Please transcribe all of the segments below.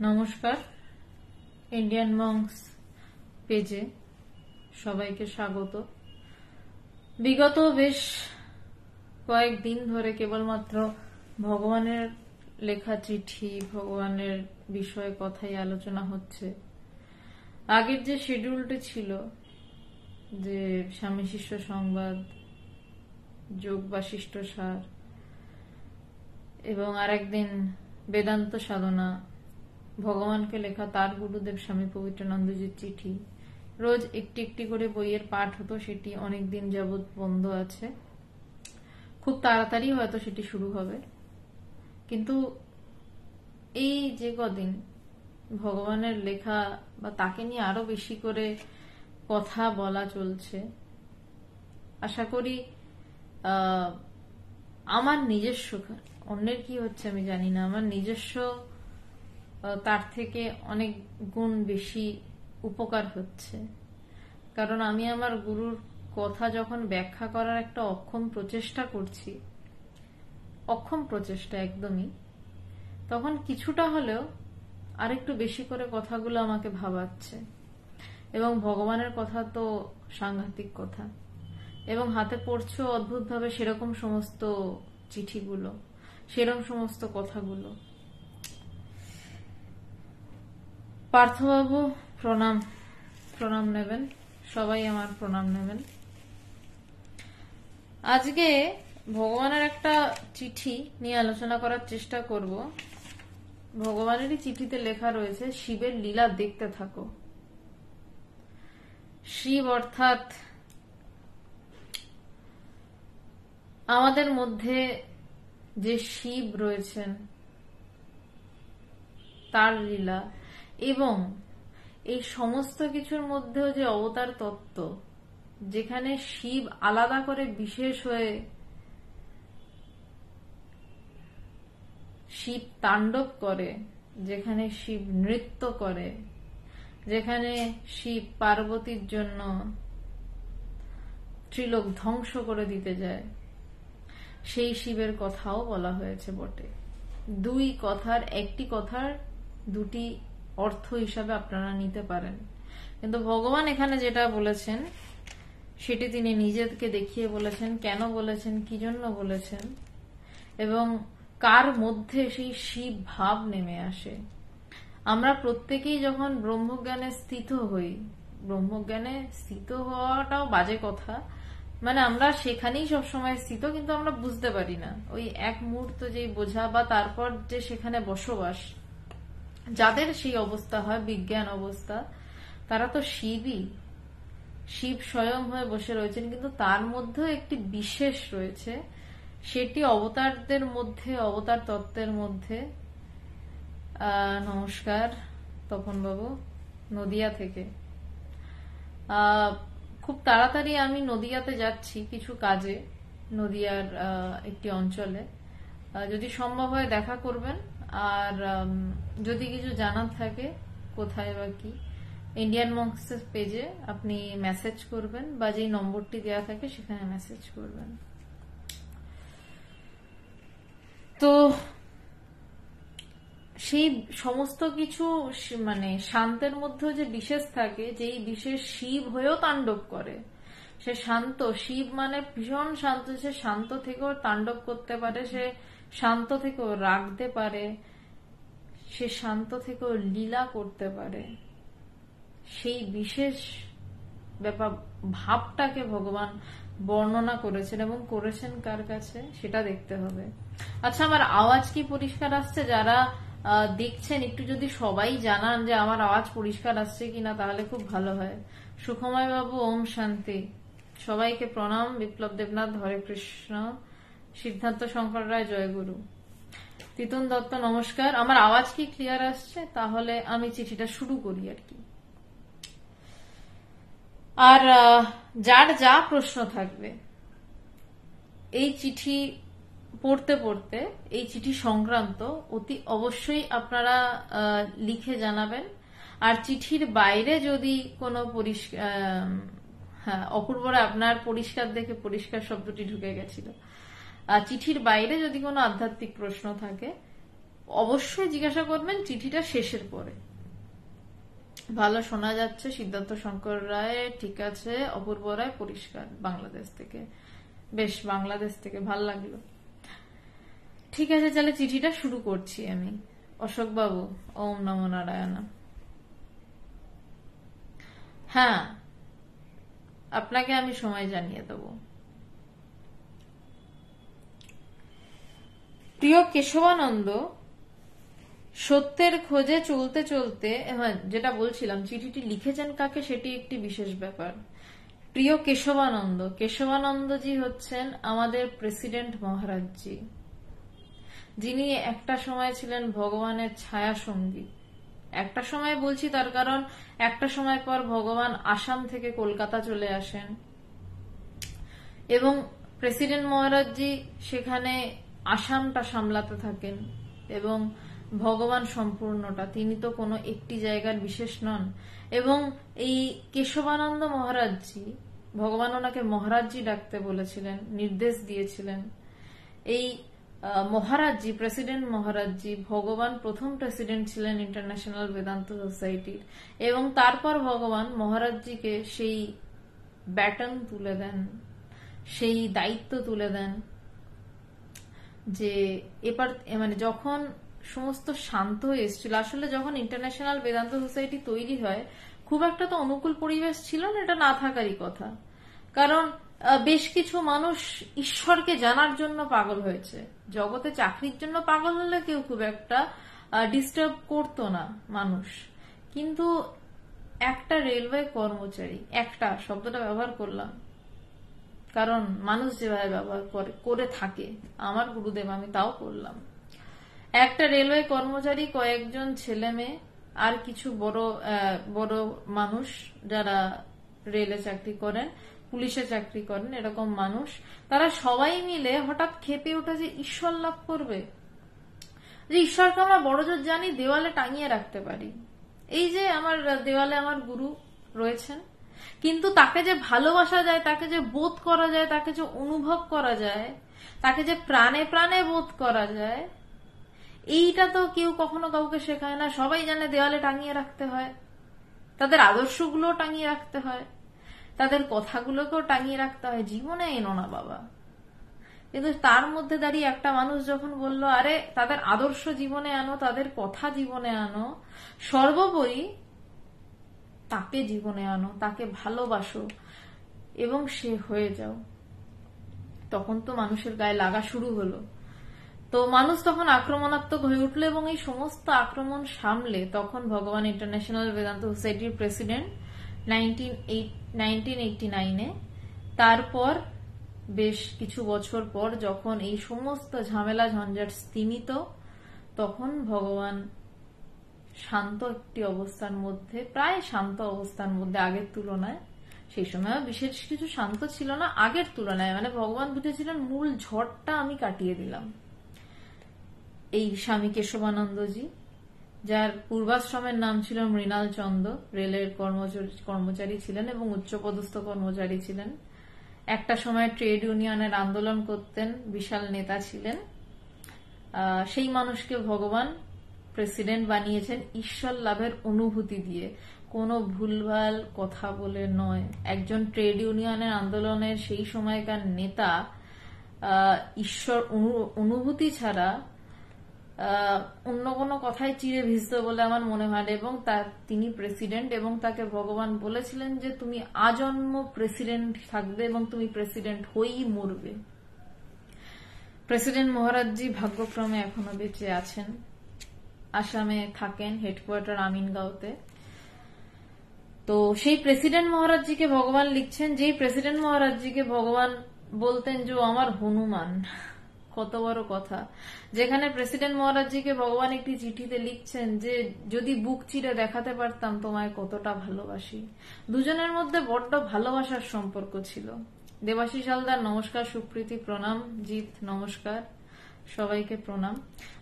নমস্কার, ইন্ডিয়ান মঙ্কস পেজে সবাইকে স্বাগত। বিগত বেশ কয়েকদিন ধরে কেবলমাত্র ভগবানের লেখা চিঠি, ভগবানের বিষয়ে কথাই আলোচনা হচ্ছে। আগের যে শিডিউলটি ছিল, যে স্বামী শিষ্য সংবাদ, যোগ বাশিষ্ঠ সার এবং আরেকদিন বেদান্ত সাধনা, ভগবানকে লেখা তার গুরুদেব স্বামী পবিত্রানন্দজির চিঠি, রোজ একটি একটি করে বইয়ের পাঠ হতো। সেটি অনেক দিন যাবৎ বন্ধ আছে, খুব তাড়াতাড়ি হয়তো সেটি শুরু হবে। কিন্তু এই যে কদিন ভগবানের লেখা বা তাকে নিয়ে আরো বেশি করে কথা বলা চলছে, আশা করি আমার নিজস্ব, অন্যের কি হচ্ছে আমি জানি না, আমার নিজস্ব তার থেকে অনেক গুণ বেশি উপকার হচ্ছে। কারণ আমি আমার গুরুর কথা যখন ব্যাখ্যা করার একটা অক্ষম প্রচেষ্টা একদমই, তখন কিছুটা হলেও আরেকটু বেশি করে কথাগুলো আমাকে ভাবাচ্ছে। এবং ভগবানের কথা তো সাংঘাতিক কথা, এবং হাতে পড়ছে অদ্ভুতভাবে সেরকম সমস্ত চিঠিগুলো, সেরকম সমস্ত কথাগুলো। পার্থবাবু প্রণাম নেবেন, সবাই আমার প্রণাম নেবেন। আজকে ভগবানের একটা চিঠি নিয়ে আলোচনা করার চেষ্টা করব। ভগবানেরই চিঠিতে লেখা রয়েছে, শিবের লীলা দেখতে থাকো। শিব অর্থাৎ আমাদের মধ্যে যে শিব রয়েছেন তার লীলা, এবং এই সমস্ত কিছুর মধ্যেও যে অবতার তত্ত্ব, যেখানে শিব আলাদা করে বিশেষ হয়ে শিব তাণ্ডব করে, যেখানে শিব নৃত্য করে, যেখানে শিব পার্বতীর জন্য ত্রিলোক ধ্বংস করে দিতে যায়, সেই শিবের কথাও বলা হয়েছে বটে। দুই কথার একটি কথার দুটি অর্থ হিসাবে আপনারা নিতে পারেন, কিন্তু ভগবান এখানে যেটা বলেছেন সেটি তিনি নিজেকে দেখিয়ে বলেছেন, কেন বলেছেন, কি জন্য বলেছেন, এবং কার মধ্যে সেই শিব ভাব নেমে আসে। আমরা প্রত্যেকেই যখন ব্রহ্মজ্ঞানে স্থিত হই, ব্রহ্মজ্ঞানে স্থিত হওয়াটাও বাজে কথা, মানে আমরা সেখানেই সবসময় স্থিত, কিন্তু আমরা বুঝতে পারি না। ওই এক মুহূর্ত যেই বোঝা বা তারপর যে সেখানে বসবাস, যাদের সেই অবস্থা হয়, বিজ্ঞান অবস্থা, তারা তো শিবই, শিব স্বয়ং হয়ে বসে রয়েছেন। কিন্তু তার মধ্যেও একটি বিশেষ রয়েছে, সেটি অবতারদের মধ্যে, অবতার তত্ত্বের মধ্যে। নমস্কার তপন বাবু, নদিয়া থেকে। খুব তাড়াতাড়ি আমি নদিয়াতে যাচ্ছি কিছু কাজে, নদিয়ার একটি অঞ্চলে। যদি সম্ভব হয় দেখা করবেন, আর যদি কিছু জানার থাকে কোথায় বা কি, ইন্ডিয়ান মঙ্কস পেজে আপনি মেসেজ করবেন, বা যেই নম্বরটি দেওয়া থাকে সেখানে মেসেজ করবেন। তো সেই সমস্ত কিছু মানে শান্তের মধ্যে যে বিশেষ থাকে, যেই বিশেষ শিব হয়েও তাণ্ডব করে, সে শান্ত শিব, মানে ভীষণ শান্ত। সে শান্ত থেকেও তাণ্ডব করতে পারে, সে শান্ত থেকেও রাগতে পারে, সে শান্ত থেকেও লীলা করতে পারে। সেই বিশেষ ব্যাপার ভাবটাকে ভগবান বর্ণনা করেছেন, এবং করেছেন কার কাছে সেটা দেখতে হবে। আচ্ছা, আমার আওয়াজ কি পরিষ্কার আসছে? যারা দেখছেন একটু যদি সবাই জানান যে আমার আওয়াজ পরিষ্কার আসছে কিনা, তাহলে খুব ভালো হয়। সুখময় বাবু, ওম শান্তি, সবাইকে প্রণাম। বিপ্লব দেবনাথ, হরে কৃষ্ণ। সিদ্ধার্থ শঙ্কর রায়, জয় গুরু। তিতুন দত্ত, নমস্কার। আমার আওয়াজ কি ক্লিয়ার আসছে? তাহলে আমি চিঠিটা শুরু করি আর কি। আর যার যা প্রশ্ন থাকবে এই চিঠি পড়তে পড়তে, এই চিঠি সংক্রান্ত অতি অবশ্যই আপনারা লিখে জানাবেন। আর চিঠির বাইরে যদি কোনো অপূর্বরা, আপনার পরিষ্কার দেখে পরিষ্কার শব্দটি ঢুকে গেছিল। চিঠির বাইরে যদি কোনো আধ্যাত্মিক প্রশ্ন থাকে অবশ্যই জিজ্ঞাসা করবেন চিঠিটা শেষের পরে। ভালো শোনা যাচ্ছে, সিদ্ধার্থ শঙ্কর রায় ঠিক আছে, অপূর্ব রায় পরিষ্কার, বাংলাদেশ থেকে, বেশ বাংলাদেশ থেকে, ভাল লাগলো। ঠিক আছে, তাহলে চিঠিটা শুরু করছি আমি। অশোক বাবু, ওম নমো নারায়ণ। হ্যাঁ, আপনাকে আমি সময় জানিয়ে দেব। প্রিয় কেশবানন্দ, সত্যের খোঁজে চলতে চলতে, যেটা বলছিলাম চিঠিটি লিখেছেন কাকে সেটি একটি বিশেষ ব্যাপার। প্রিয় কেশবানন্দ, কেশবানন্দজি হচ্ছেন আমাদের প্রেসিডেন্ট মহারাজজি, যিনি একটা সময় ছিলেন ভগবানের ছায়া সঙ্গী। একটা সময় বলছি তার কারণ একটা সময় পর ভগবান আসাম থেকে কলকাতা চলে আসেন এবং প্রেসিডেন্ট মহারাজজি সেখানে আসামটা সামলাতে থাকেন এবং ভগবান সম্পূর্ণটা, তিনি তো কোনো একটি জায়গার বিশেষ নন। এবং এই কেশবানন্দ মহারাজজি, ভগবান ওনাকে মহারাজজি ডাকতে বলেছিলেন, নির্দেশ দিয়েছিলেন। এই মহারাজজি, প্রেসিডেন্ট মহারাজজি ভগবান প্রথম প্রেসিডেন্ট ছিলেন ইন্টারন্যাশনাল বেদান্ত সোসাইটির, এবং তারপর ভগবান মহারাজজিকে সেই ব্যাটন তুলে দেন, সেই দায়িত্ব তুলে দেন যে এবার মানে যখন সমস্ত শান্ত হয়ে এসেছিল, আসলে যখন ইন্টারন্যাশনাল বেদান্ত সোসাইটি তৈরি হয় খুব একটা তো অনুকূল পরিবেশ ছিল না, এটা না থাকারই কথা, কারণ বেশ কিছু মানুষ ঈশ্বরকে জানার জন্য পাগল হয়েছে। জগতে চাকরির জন্য পাগল হলে কেউ খুব একটা ডিস্টার্ব করতো না মানুষ, কিন্তু একটা রেলওয়ে কর্মচারী, একটা শব্দটা ব্যবহার করলাম কারণ মানুষ যেভাবে ব্যবহার করে থাকে, আমার গুরুদেব আমি তাও করলাম, একটা রেলওয়ে কর্মচারী, কয়েকজন ছেলে মেয়ে আর কিছু বড় বড় মানুষ যারা রেলে চাকরি করেন, পুলিশে চাকরি করেন, এরকম মানুষ, তারা সবাই মিলে হঠাৎ ক্ষেপে ওঠে যে ঈশ্বর লাভ করবে, যে ঈশ্বরকে আমরা বড় জোর জানি, দেওয়ালে টাঙিয়ে রাখতে পারি। এই যে আমার দেওয়ালে আমার গুরু রয়েছেন, কিন্তু তাকে যে ভালোবাসা যায়, তাকে যে বোধ করা যায়, তাকে যে অনুভব করা যায়, তাকে যে প্রাণে প্রাণে বোধ করা যায়, এইটা তো কেউ কখনো কাউকে শেখায় না। সবাই জানে দেওয়ালে টাঙিয়ে রাখতে হয়, তাদের আদর্শগুলো টাঙিয়ে রাখতে হয়, তাদের কথাগুলোকেও টাঙিয়ে রাখতে হয়, জীবনে এনো না বাবা। কিন্তু তার মধ্যে দাঁড়িয়ে একটা মানুষ যখন বলল, আরে তাদের আদর্শ জীবনে আনো, তাদের কথা জীবনে আনো, সর্বোপরি তাকে জীবনে আনো, তাকে ভালোবাসো এবং সে হয়ে যাও, তখন তো মানুষের গায়ে লাগা শুরু হলো। তো মানুষ তখন আক্রমণাত্মক হয়ে উঠলো এবং এই সমস্ত আক্রমণ সামলে তখন ভগবান ইন্টারন্যাশনাল বেদান্ত সোসাইটির প্রেসিডেন্ট 1989-এ, তারপর বেশ কিছু বছর পর যখন এই সমস্ত ঝামেলা ঝঞ্ঝাট স্তিমিত, তখন ভগবান শান্ত একটি অবস্থার মধ্যে, প্রায় শান্ত অবস্থার মধ্যে আগের তুলনায়, সেই সময় বিশেষ কিছু শান্ত ছিল না আগের তুলনায়, মানে ভগবান বুঝেছিলেন মূল ঝড়টা আমি কাটিয়ে দিলাম। এই স্বামী কেশবানন্দজি, যার পূর্বাশ্রমের নাম ছিল মৃণাল চন্দ্র, রেলের কর্মচারী ছিলেন এবং উচ্চপদস্থ কর্মচারী ছিলেন, একটা সময় ট্রেড ইউনিয়নের আন্দোলন করতেন, বিশাল নেতা ছিলেন। সেই মানুষকে ভগবান প্রেসিডেন্ট বানিয়েছেন ঈশ্বর লাভের অনুভূতি দিয়ে, কোনো ভুলভাল কথা বলে নয়। একজন ট্রেড ইউনিয়নের আন্দোলনের সেই সময়কার নেতা ঈশ্বর অনুভূতি ছাড়া অন্য কোনো কথায় চিড়ে ভিজত বলে আমার মনে হয়, এবং তিনি প্রেসিডেন্ট, এবং তাকে ভগবান বলেছিলেন যে তুমি আজন্ম প্রেসিডেন্ট থাকবে এবং তুমি প্রেসিডেন্ট হয়েই মরবে। প্রেসিডেন্ট মহারাজজি ভাগ্যক্রমে এখনো বেঁচে আছেন, আসামে থাকেন, হেডকোয়ার্টার আমিনগাঁওতে। তো সেই প্রেসিডেন্ট মহারাজজিকে ভগবান লিখছেন, যেই প্রেসিডেন্ট মহারাজজিকে ভগবান বলতেন যে আমার হনুমান, কত বড় কথা, যেখানে প্রেসিডেন্ট মহারাজজিকে ভগবান একটি চিঠিতে লিখছেন যে যদি বুক চিরে দেখাতে পারতাম তোমায় কতটা ভালোবাসি। দুজনের মধ্যে বড্ড ভালোবাসার সম্পর্ক ছিল। দেবাশিস হালদার নমস্কার, সুপ্রীতি প্রণাম, জিৎ নমস্কার, সবাইকে প্রণাম।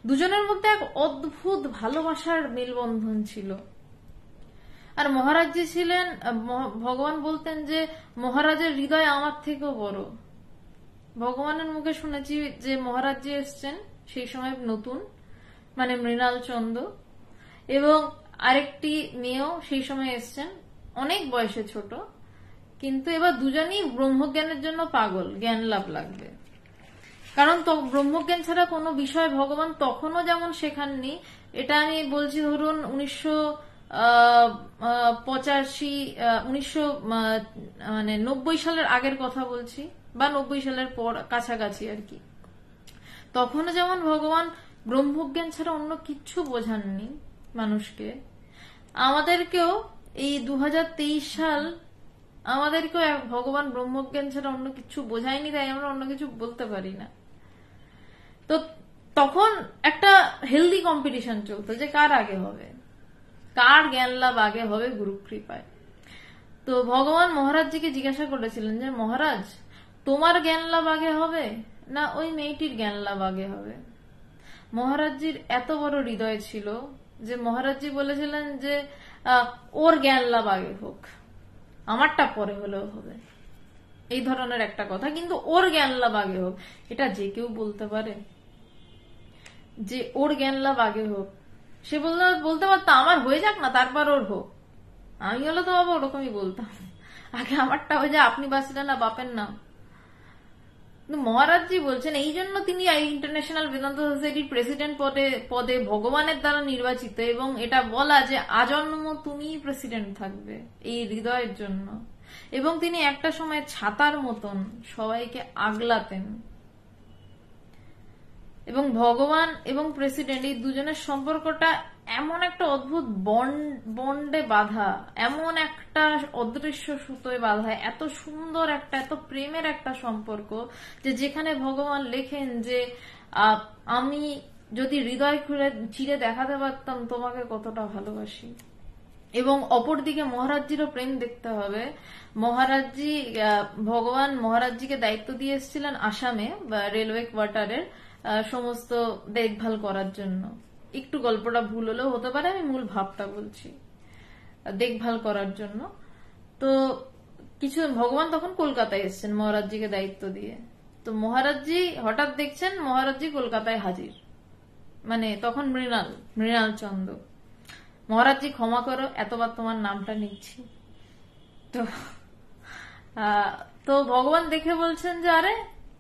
দুজনের মধ্যে এক অদ্ভুত ভালোবাসার মেলবন্ধন ছিল। আর মহারাজজি ছিলেন, ভগবান বলতেন যে মহারাজের হৃদয় আমার থেকেও বড়। ভগবানের মুখে শুনেছি যে মহারাজজি এসছেন সেই সময় নতুন, মানে মৃণাল চন্দ, এবং আরেকটি মেয়েও সেই সময় এসছেন, অনেক বয়সে ছোট, কিন্তু এবার দুজনই ব্রহ্মজ্ঞানের জন্য পাগল, জ্ঞান লাভ লাগবে। কারণ ব্রহ্মজ্ঞান ছাড়া কোনো বিষয় ভগবান তখনও যেমন শেখাননি, এটা আমি বলছি ধরুন 1990 সালের আগের কথা বলছি, বা 90 সালের পর কাছাকাছি আর কি। তখনও যেমন ভগবান ব্রহ্মজ্ঞান ছাড়া অন্য কিচ্ছু বোঝাননি মানুষকে, আমাদেরকেও এই 2023 সাল আমাদেরকেও ভগবান ব্রহ্মজ্ঞান ছাড়া অন্য কিছু বোঝায়নি, তাই আমরা অন্য কিছু বলতে পারি না। তো তখন একটা হেলদি কম্পিটিশন চলতো যে কার আগে হবে, কার জ্ঞান লাভ আগে হবে গুরু কৃপায়। তো ভগবান মহারাজজিকে জিজ্ঞাসা করেছিলেন যে মহারাজ, তোমার জ্ঞান লাভ আগে হবে না ওই মেয়েটির জ্ঞান লাভ আগে হবে? মহারাজজির এত বড় হৃদয় ছিল যে মহারাজজি বলেছিলেন যে ওর জ্ঞান লাভ আগে হোক, আমারটা পরে হলেও হবে, এই ধরনের একটা কথা, কিন্তু ওর জ্ঞান লাভ আগে হোক। এটা যে কেউ বলতে পারে যে ওর জ্ঞান লাভ আগে হোক? সে বলতে পারতো আমার হয়ে যাক না, তারপর ওর হোক। আমি হলে তো বাবা ওরকমই বলতাম, আগে আমারটা হয়ে যায়, আপনি বাঁচলেন না বাপের নাম। মহারাজজি বলছেন এই জন্য তিনি ইন্টারন্যাশনাল বেদান্ত সোসাইটির প্রেসিডেন্ট পদে ভগবানের দ্বারা নির্বাচিত, এবং এটা বলা যে আজন্ম তুমিই প্রেসিডেন্ট থাকবে, এই হৃদয়ের জন্য। এবং তিনি একটা সময় ছাতার মতন সবাইকে আগলাতেন। এবং ভগবান এবং প্রেসিডেন্ট এই দুজনের সম্পর্কটা এমন একটা অদ্ভুত বন্ডে বাঁধা, এমন একটা অদৃশ্য সুতোয় বাঁধা, এত সুন্দর একটা, এত প্রেমের একটা সম্পর্ক, যে যেখানে ভগবান লেখেন যে আমি যদি হৃদয় খুলে চিরে দেখাতে পারতাম তোমাকে কতটা ভালোবাসি। এবং অপরদিকে মহারাজজিরও প্রেম দেখতে হবে। মহারাজজি, ভগবান মহারাজজিকে দায়িত্ব দিয়ে এসেছিলেন আসামে রেলওয়ে কোয়ার্টারের সমস্ত দেখভাল করার জন্য। একটু গল্পটা ভুল হলেও হতে পারে, আমি মূল ভাবটা বলছি, দেখভাল করার জন্য। তো ভগবান তখন কলকাতায় এসেছেন মহারাজজিকে দায়িত্ব দিয়ে। তো মহারাজজি হঠাৎ দেখছেন মহারাজজি কলকাতায় হাজির, মানে তখন মৃণাল চন্দ। মহারাজজি ক্ষমা করো, এতবার তোমার নামটা নিচ্ছি। তো ভগবান দেখে বলছেন যে আরে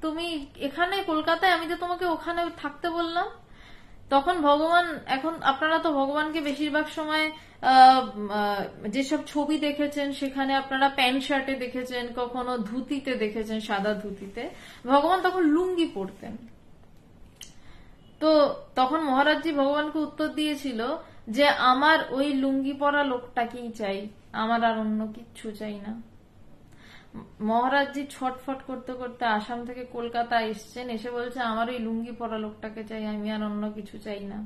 তুমি এখানে কলকাতায়, আমি তো তোমাকে ওখানে থাকতে বললাম। তখন ভগবান, এখন আপনারা তো ভগবানকে বেশিরভাগ সময় যেসব ছবি দেখেছেন সেখানে আপনারা প্যান্ট শার্টে দেখেছেন, কখনো ধুতিতে দেখেছেন, সাদা ধুতিতে। ভগবান তখন লুঙ্গি পরতেন। তো তখন মহারাজজি ভগবানকে উত্তর দিয়েছিল যে আমার ওই লুঙ্গি পরা লোকটাকেই চাই, আমার আর অন্য কিচ্ছু চাই না। মহারাজজি ছটফট করতে করতে আসাম থেকে কলকাতা এসছেন, এসে বলছে আমার ওই লুঙ্গি পরা লোকটাকে চাই, আমি আর অন্য কিছু চাই না।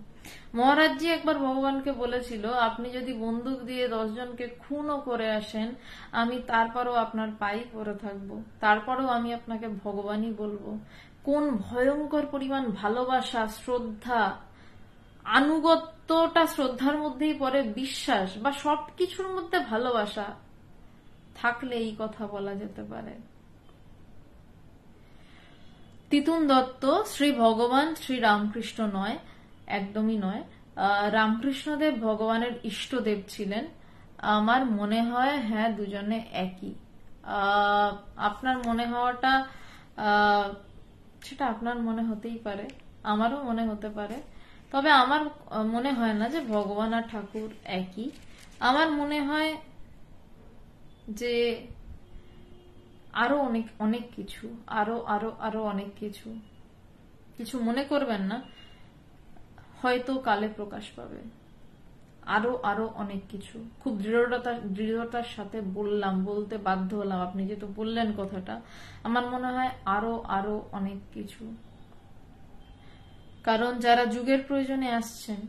মহারাজজি একবার ভগবানকে বলেছিল আপনি যদি বন্দুক দিয়ে 10 জনকে খুনও করে আসেন, আমি তারপরও আপনার পায়ে পড়ে থাকবো, তারপরও আমি আপনাকে ভগবানই বলবো। কোন ভয়ঙ্কর পরিমাণ ভালোবাসা, শ্রদ্ধা, আনুগত্যটা শ্রদ্ধার মধ্যেই পড়ে, বিশ্বাস বা সবকিছুর মধ্যে ভালোবাসা থাকলে এই কথা বলা যেতে পারে। তিতুন দত্ত শ্রী ভগবান শ্রী রামকৃষ্ণ নয়, একদমই নয়। রামকৃষ্ণদেব ভগবানের ইষ্টদেব ছিলেন। আমার মনে হয় হ্যাঁ, দুজনে একই। আপনার মনে হওয়াটা সেটা আপনার মনে হতেই পারে, আমারও মনে হতে পারে, তবে আমার মনে হয় না যে ভগবান আর ঠাকুর একই। আমার মনে হয় যে আরো অনেক অনেক কিছু, আরো আরো আরো অনেক কিছু। কিছু মনে করবেন না, হয়তো কালে প্রকাশ পাবে। আরো আরো অনেক কিছু, খুব দৃঢ়তার সাথে বলতে বাধ্য হলাম, আপনি যেহেতু বললেন কথাটা। আমার মনে হয় আরো আরো অনেক কিছু, কারণ যারা যুগের প্রয়োজনে আসছেন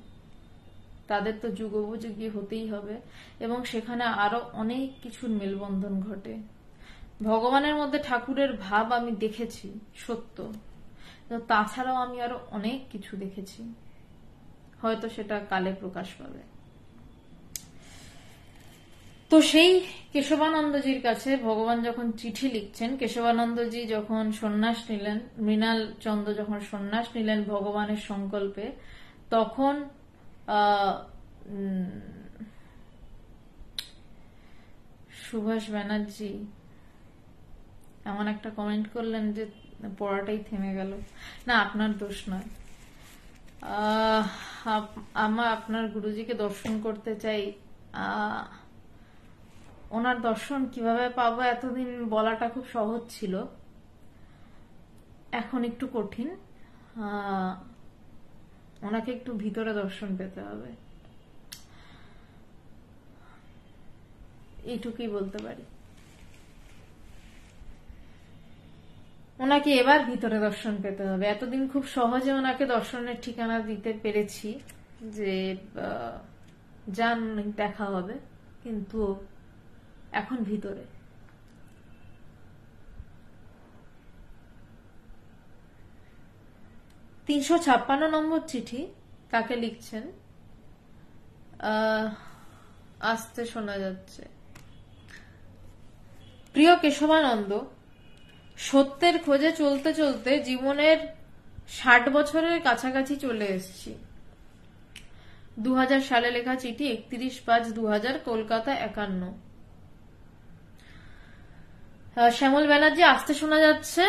তাদের তো যুগোপযোগী হতেই হবে, এবং সেখানে আরো অনেক কিছুর মেলবন্ধন ঘটে। ভগবানের মধ্যে ঠাকুরের ভাব আমি দেখেছি সত্য, তাছাড়াও আমি আরো অনেক কিছু দেখেছি, হয়তো সেটা কালে প্রকাশ পাবে। তো সেই কেশবানন্দজির কাছে ভগবান যখন চিঠি লিখছেন, কেশবানন্দজি যখন সন্ন্যাস নিলেন, মৃণাল চন্দ্র যখন সন্ন্যাস নিলেন ভগবানের সংকল্পে, তখন সুভাষ ব্যানার্জি এমন একটা কমেন্ট করলেন যে পড়াটাই থেমে গেল। না, আপনার দোষ নয়। আমার আপনার গুরুজিকে দর্শন করতে চাই। ওনার দর্শন কিভাবে পাবো এতদিন বলাটা খুব সহজ ছিল, এখন একটু কঠিন। ওনাকে একটু ভিতরে দর্শন পেতে হবে, এইটুকুই বলতে পারি। ওনাকে এবার ভিতরে দর্শন পেতে হবে। এতদিন খুব সহজে ওনাকে দর্শনের ঠিকানা দিতে পেরেছি যে যান দেখা হবে, কিন্তু এখন ভিতরে। $356 নম্বর চিঠি তাকে লিখছেন, আসতে শোনা যাচ্ছে। প্রিয় কেশবানন্দ, সত্যের খোঁজে চলতে চলতে জীবনের 60 বছরের কাছাকাছি চলে এসেছি। 2000 সালে লেখা চিঠি, 31/5/2000, কলকাতা 51। শ্যামল ব্যানার্জি, আসতে শোনা যাচ্ছে,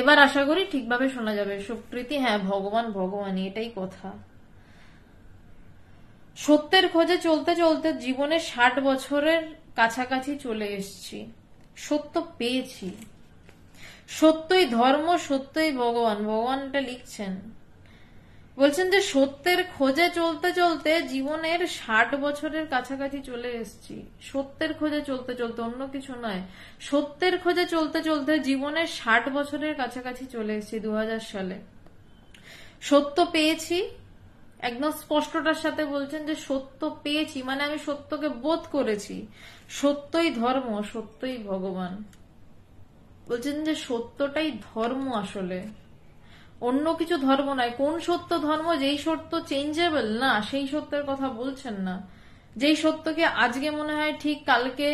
এবার আশা করি ঠিকভাবে শোনা যাবে। সুপ্রীতি, হ্যাঁ, ভগবান ভগবানই, এটাই কথা। সত্যের খোঁজে চলতে চলতে জীবনে 60 বছরের কাছাকাছি চলে এসেছি। সত্য পেয়েছি। সত্যই ধর্ম, সত্যই ভগবান। ভগবানটা লিখছেন, বলছেন যে সত্যের খোঁজে চলতে চলতে জীবনের 60 বছরের কাছাকাছি চলে এসেছি। সত্যের খোঁজে চলতে চলতে, অন্য কিছু নয়। সত্যের খোঁজে চলতে চলতে জীবনের 60 বছরের কাছাকাছি চলে এসেছি 2000 সালে। সত্য পেয়েছি, একদম স্পষ্টতার সাথে বলছেন যে সত্য পেয়েছি, মানে আমি সত্যকে বোধ করেছি। সত্যই ধর্ম, সত্যই ভগবান। বলছেন যে সত্যটাই ধর্ম, আসলে অন্য কিছু ধর্ম নয়। কোন সত্য ধর্ম? যেই সত্য চেঞ্জেবল না, সেই সত্যের কথা বলছেন না। যেই সত্যকে আজকে মনে হয় ঠিক, কালকে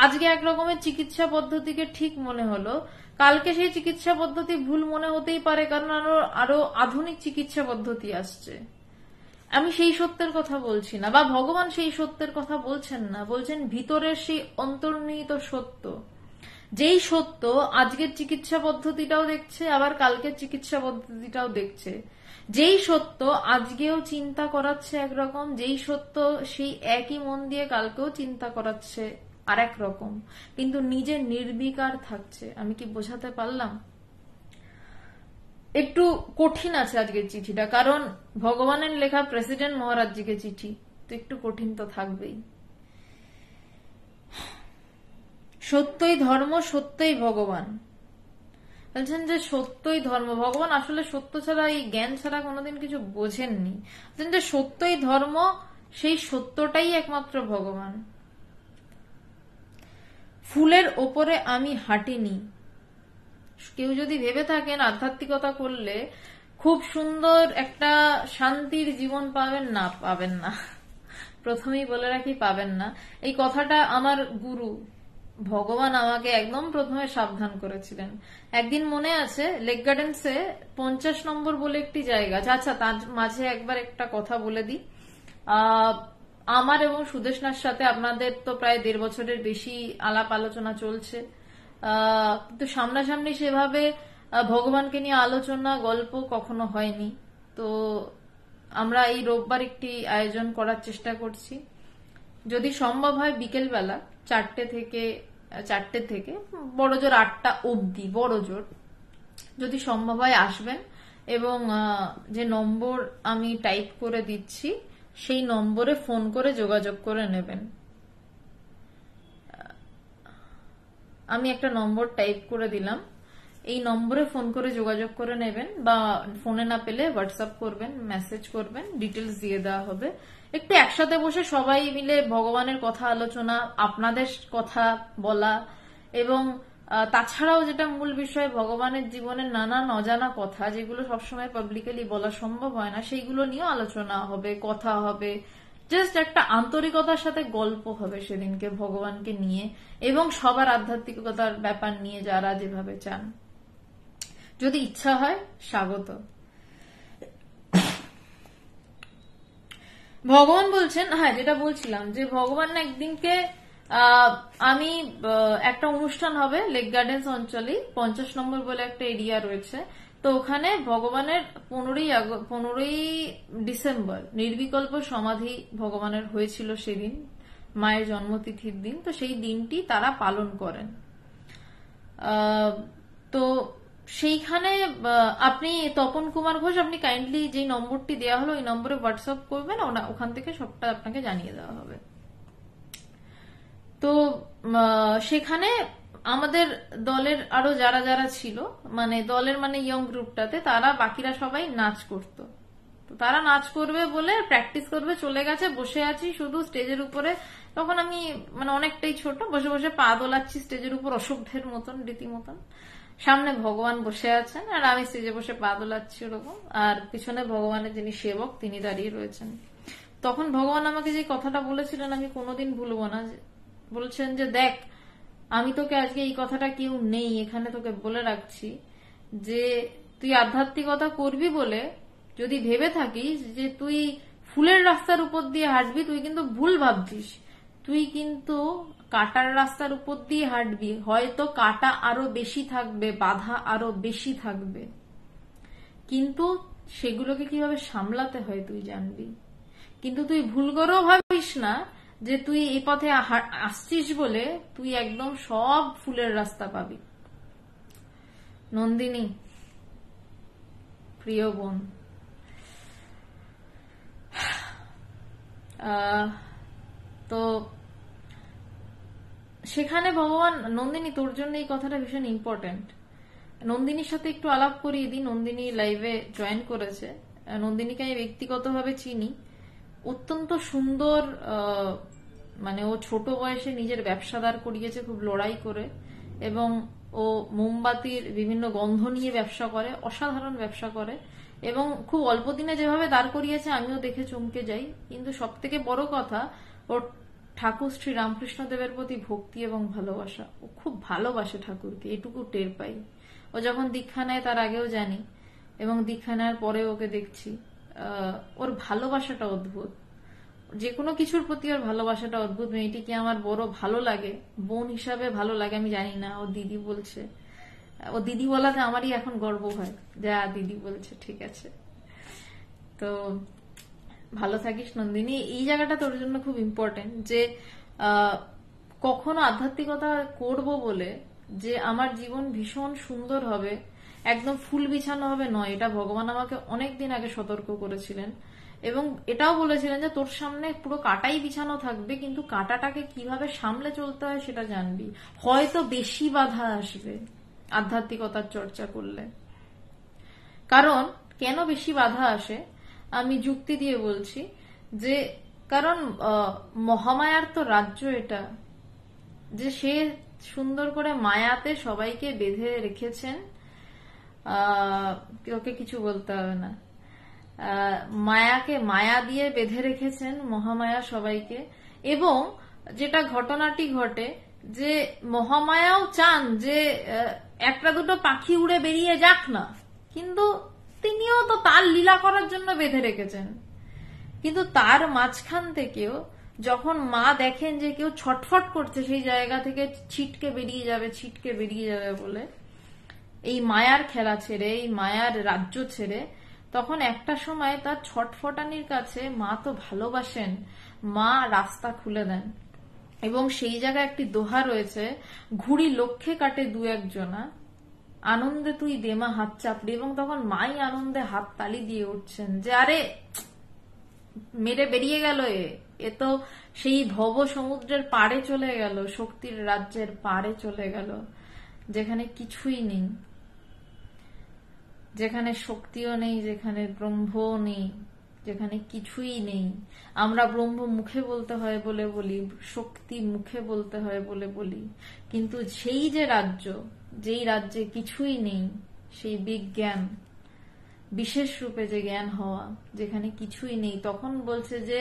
আজকে এক রকমের চিকিৎসা পদ্ধতিকে ঠিক মনে হলো, কালকে সেই চিকিৎসা পদ্ধতি ভুল মনে হতেই পারে, কারণ আরো আধুনিক চিকিৎসা পদ্ধতি আসছে। আমি সেই সত্যের কথা বলছি না, বা ভগবান সেই সত্যের কথা বলছেন না। বলছেন ভিতরের সেই অন্তর্নিহিত সত্য, যেই সত্য আজকের চিকিৎসা পদ্ধতিটাও দেখছে, আবার কালকের চিকিৎসা পদ্ধতিটাও দেখছে। যেই সত্য আজকেও চিন্তা করাচ্ছে একরকম, যেই সত্য সেই একই মন দিয়ে কালকেও চিন্তা করাচ্ছে আর এক রকম, কিন্তু নিজে নির্বিকার থাকছে। আমি কি বোঝাতে পারলাম? একটু কঠিন আছে আজকের চিঠিটা, কারণ ভগবানের লেখা প্রেসিডেন্ট মহারাজজিকে চিঠি, তো একটু কঠিন তো থাকবেই। সত্যই ধর্ম, সত্যই ভগবান। বলছেন যে সত্যই ধর্ম, ভগবান আসলে সত্য ছাড়া, এই জ্ঞান ছাড়া কোনোদিন কিছু বোঝেননি। বলছেন যে সত্যই ধর্ম, সেই সত্যটাই একমাত্র ভগবান। ফুলের ওপরে আমি হাঁটিনি। কেউ যদি ভেবে থাকেন আধ্যাত্মিকতা করলে খুব সুন্দর একটা শান্তির জীবন পাবেন, না, পাবেন না। প্রথমেই বলে রাখি, পাবেন না। এই কথাটা আমার গুরু ভগবান আমাকে একদম প্রথমে সাবধান করেছিলেন। একদিন মনে আছে, লেক গার্ডেন্সে 50 নম্বর বলে একটি জায়গা আছে। আচ্ছা, তার মাঝে একবার একটা কথা বলে দিই। আমার এবং সুদেশনার সাথে আপনাদের তো প্রায় 1.5 বছরের বেশি আলাপ আলোচনা চলছে, কিন্তু সামনাসামনি সেভাবে ভগবানকে নিয়ে আলোচনা গল্প কখনো হয়নি। তো আমরা এই রোববার একটি আয়োজন করার চেষ্টা করছি, যদি সম্ভব হয় বিকেলবেলা 4টে থেকে বড় জোর 8টা অবধি, বড় জোর যদি সম্ভব হয় আসবেন, এবং যে নম্বর আমি টাইপ করে দিচ্ছি সেই নম্বরে ফোন করে যোগাযোগ করে নেবেন। আমি একটা নম্বর টাইপ করে দিলাম, এই নম্বরে ফোন করে যোগাযোগ করে নেবেন, বা ফোনে না পেলে হোয়াটসঅ্যাপ করবেন, মেসেজ করবেন, ডিটেলস দিয়ে দেওয়া হবে। একটু একসাথে বসে সবাই মিলে ভগবানের কথা আলোচনা, আপনাদের কথা বলা, এবং তাছাড়াও যেটা মূল বিষয়, ভগবানের জীবনের নানান অজানা কথা যেগুলো সবসময় পাবলিকালি বলা সম্ভব হয় না, সেইগুলো নিয়েও আলোচনা হবে, কথা হবে। জাস্ট একটা আন্তরিকতার সাথে গল্প হবে সেদিনকে ভগবানকে নিয়ে, এবং সবার আধ্যাত্মিকতার ব্যাপার নিয়ে যারা যেভাবে চান। যদি ইচ্ছা হয়, স্বাগত। ভগবান বলছেন, হ্যাঁ যেটা বলছিলাম যে ভগবান একদিনকে আমি একটা অনুষ্ঠান হবে লেক গার্ডেন্স অঞ্চলে 50 নম্বর বলে একটা এরিয়া রয়েছে, তো ওখানে ভগবানের 15ই ডিসেম্বর নির্বিকল্প সমাধি ভগবানের হয়েছিল সেদিন, মায়ের জন্মতিথির দিন। তো সেই দিনটি তারা পালন করেন। তো সেইখানে আপনি তপন কুমার ঘোষ, আপনি কাইন্ডলি যে নম্বরটি দেওয়া হলো ওই নম্বরে হোয়াটসঅ্যাপ করবেন, ওখান থেকে সবটা আপনাকে জানিয়ে দেওয়া হবে। তো সেখানে আমাদের দলের আরো যারা যারা ছিল, মানে দলের মানে ইয়ং গ্রুপটাতে, তারা বাকিরা সবাই নাচ করতো। তো তারা নাচ করবে বলে প্র্যাকটিস করবে চলে গেছে, বসে আছি শুধু স্টেজের উপরে। তখন আমি মানে অনেকটাই ছোট, বসে বসে পা দোলাচ্ছি স্টেজের উপর অসভ্যের মতন, রীতিমতন। সামনে ভগবান বসে আছেন আর আমি স্টেজে বসে পা দোলাচ্ছি ওরকম, আর পিছনে ভগবানের যিনি সেবক তিনি দাঁড়িয়ে রয়েছেন। তখন ভগবান আমাকে যে কথাটা বলেছিলেন আমি কোনোদিন ভুলবো না। বলছেন যে দেখ, আমি তোকে আজকে এই কথাটা কেউ নেই এখানে তোকে বলে রাখছি, যে তুই আধ্যাত্মিকতা করবি বলে যদি ভেবে থাকিস যে তুই ফুলের রাস্তার উপর দিয়ে হাঁটবি, তুই কিন্তু ভুল ভাবছিস। তুই কিন্তু কাটার রাস্তার উপর দিয়ে হাঁটবি, হয়তো কাটা আরো বেশি থাকবে, বাধা আরো বেশি থাকবে, কিন্তু সেগুলোকে কিভাবে সামলাতে হয় তুই জানবি। কিন্তু তুই ভুল করেও ভাবিস না যে তুই এই পথে আসছিস বলে তুই একদম সব ফুলের রাস্তা পাবি। নন্দিনী, প্রিয় বোন, তো সেখানে ভগবান, নন্দিনী তোর জন্য এই কথাটা ভীষণ ইম্পর্টেন্ট। নন্দিনীর সাথে একটু আলাপ করিয়ে দিই। নন্দিনী লাইভে জয়েন করেছে। নন্দিনীকে আমি ব্যক্তিগতভাবে চিনি, অত্যন্ত সুন্দর, মানে ও ছোট বয়সে নিজের ব্যবসা দাঁড় করিয়েছে খুব লড়াই করে, এবং ও মোমবাতির বিভিন্ন গন্ধ নিয়ে ব্যবসা করে, অসাধারণ ব্যবসা করে, এবং খুব অল্প দিনে যেভাবে দাঁড় করিয়েছে আমিও দেখে চমকে যাই। কিন্তু সব থেকে বড় কথা, ওর ঠাকুর শ্রী রামকৃষ্ণ দেবের প্রতি ভক্তি এবং ভালোবাসা। ও খুব ভালোবাসে ঠাকুরকে, এটুকু টের পাই। ও যখন দীক্ষা নেয় তার আগেও জানি, এবং দীক্ষা নেওয়ার পরে ওকে দেখছি, ওর ভালোবাসাটা অদ্ভুত। যে কোনো কিছুর প্রতি ওর ভালোবাসাটা অদ্ভুত। মেয়েটিকে আমার বড় ভালো লাগে, বোন হিসাবে ভালো লাগে। আমি জানি না, ও দিদি বলছে, ও দিদি বলাতে আমারই এখন গর্ব হয়, যা দিদি বলছে, ঠিক আছে। তো ভালো থাকিস নন্দিনী। এই জায়গাটা তোর জন্য খুব ইম্পর্টেন্ট, যে কখনো আধ্যাত্মিকতা করব বলে যে আমার জীবন ভীষণ সুন্দর হবে, একদম ফুল বিছানো হবে নয়। এটা ভগবান আমাকে অনেকদিন আগে সতর্ক করেছিলেন, এবং এটাও বলেছিলেন যে তোর সামনে পুরো কাটাই বিছানো থাকবে, কিন্তু কাটাটাকে কিভাবে সামলে চলতে হয় সেটা জানবি। হয়তো বেশি বাধা আসবে আধ্যাত্মিকতার চর্চা করলে। কারণ কেন বেশি বাধা আসে আমি যুক্তি দিয়ে বলছি, যে কারণ মহামায়ার তো রাজ্য এটা, যে সে সুন্দর করে মায়াতে সবাইকে বেঁধে রেখেছেন। ওকে কিছু বলতে হবে না, মায়াকে মায়া দিয়ে বেঁধে রেখেছেন মহামায়া সবাইকে। এবং যেটা ঘটনাটি ঘটে, যে মহামায়াও চান যে একটা দুটো পাখি উড়ে বেরিয়ে যাক না, কিন্তু তিনিও তো তার লীলা করার জন্য বেঁধে রেখেছেন। কিন্তু তার মাঝখান থেকেও যখন মা দেখেন যে কেউ ছটফট করছে সেই জায়গা থেকে ছিটকে বেরিয়ে যাবে বলে, এই মায়ার খেলা ছেড়ে, এই মায়ার রাজ্য ছেড়ে, তখন একটা সময় তার ছটফটানির কাছে মা তো ভালোবাসেন, মা রাস্তা খুলে দেন। এবং সেই জায়গায় একটি দোহা রয়েছে, ঘুড়ি লক্ষ্যে কাটে দু একজনা, আনন্দে তুই দেমা হাত চাপড়ি। এবং তখন মাই আনন্দে হাত তালি দিয়ে উঠছেন, যে আরে মেরে বেরিয়ে গেল, এ তো সেই ভব সমুদ্রের পাড়ে চলে গেল, শক্তির রাজ্যের পাড়ে চলে গেল, যেখানে কিছুই নেই, যেখানে শক্তিও নেই, যেখানে ব্রহ্মও নেই, যেখানে কিছুই নেই। আমরা ব্রহ্ম মুখে বলতে হয় বলে বলি, শক্তি মুখে বলতে হয় বলে বলি, কিন্তু সেই যে রাজ্য, যেই রাজ্যে কিছুই নেই, সেই বিজ্ঞান, বিশেষ রূপে যে জ্ঞান হওয়া, যেখানে কিছুই নেই, তখন বলছে যে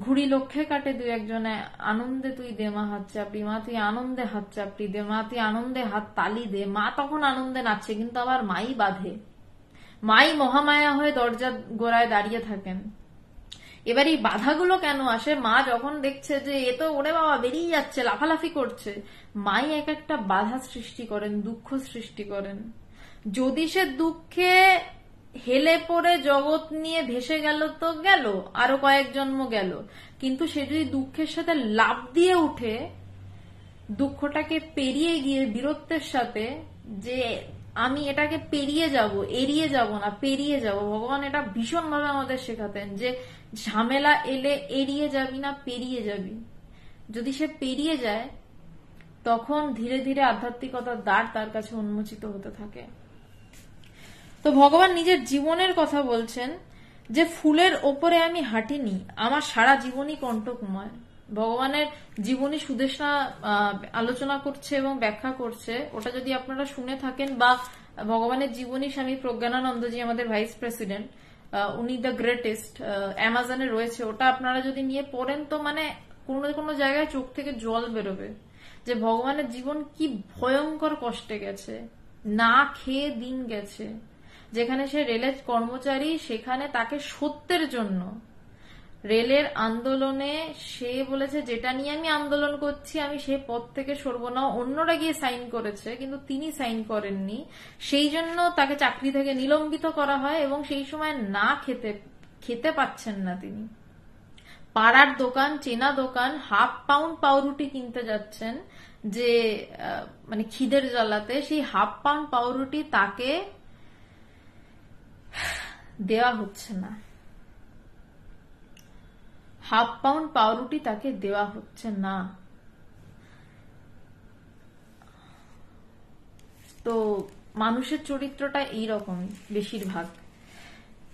ঘুড়ি লক্ষ্যে কাটে দু একজনে, আনন্দে তুই দে মা হাত চাপড়ি, মা তুই আনন্দে হাত চাপড়ি দে, মা তুই আনন্দে হাত তালি দে। মা তখন আনন্দে নাচছে, কিন্তু আবার মাই বাঁধে, মাই মহামায়া হয়ে দরজা গোড়ায় দাঁড়িয়ে থাকেন। এবার এই বাধাগুলো কেন আসে? মা যখন দেখছে যে এ তো ওরে বাবা বেরিয়ে যাচ্ছে, লাফালাফি করছে, মাই এক একটা বাধা সৃষ্টি করেন, দুঃখ সৃষ্টি করেন। যদি সে দুঃখে হেলে পড়ে জগৎ নিয়ে ভেসে গেল তো গেল, আরো কয়েক জন্ম গেল, কিন্তু সে যদি দুঃখের সাথে লাফ দিয়ে উঠে দুঃখটাকে পেরিয়ে গিয়ে বীরত্বের সাথে যে আমি এটাকে পেরিয়ে যাব, এড়িয়ে যাব না, পেরিয়ে যাব, ভগবান এটা ভীষণভাবে আমাদের শেখাতেন যে ঝামেলা এলে এড়িয়ে যাবি না, পেরিয়ে যাবি। যদি সে পেরিয়ে যায় তখন ধীরে ধীরে আধ্যাত্মিকতার দ্বার তার কাছে উন্মোচিত হতে থাকে। তো ভগবান নিজের জীবনের কথা বলছেন যে ফুলের ওপরে আমি হাঁটিনি, আমার সারা জীবনই কণ্টকময়। ভগবানের জীবনী সুদেশনা আলোচনা করছে এবং ব্যাখ্যা করছে, ওটা যদি আপনারা শুনে থাকেন, বা ভগবানের জীবনী স্বামী প্রজ্ঞানানন্দজি আমাদের ভাইস প্রেসিডেন্ট, উনি দ্য গ্রেটেস্ট, অ্যামাজনে রয়েছে, ওটা আপনারা যদি নিয়ে পড়েন তো মানে কোনো কোনো জায়গায় চোখ থেকে জল বেরোবে যে ভগবানের জীবন কি ভয়ঙ্কর কষ্টে গেছে, না খেয়ে দিন গেছে। যেখানে সে রেলের কর্মচারী, সেখানে তাকে সত্যের জন্য রেলের আন্দোলনে সে বলেছে যেটা নিয়ে আমি আন্দোলন করছি আমি সেই পদ থেকে সরব না, অন্যরা গিয়ে সাইন করেছে কিন্তু তিনি সাইন করেননি, সেই জন্য তাকে চাকরি থেকে নিলম্বিত করা হয় এবং সেই সময় না খেতে পাচ্ছেন না তিনি। পাড়ার দোকান, চেনা দোকান, হাফ পাউন্ড পাউরুটি কিনতে যাচ্ছেন যে মানে খিদের জ্বালাতে, সেই হাফ পাউন্ড পাউরুটি তাকে দেওয়া হচ্ছে না, হাফ পাউন্ড পাউরুটি তাকে দেওয়া হচ্ছে না। তো মানুষের চরিত্রটা এইরকমই বেশিরভাগ,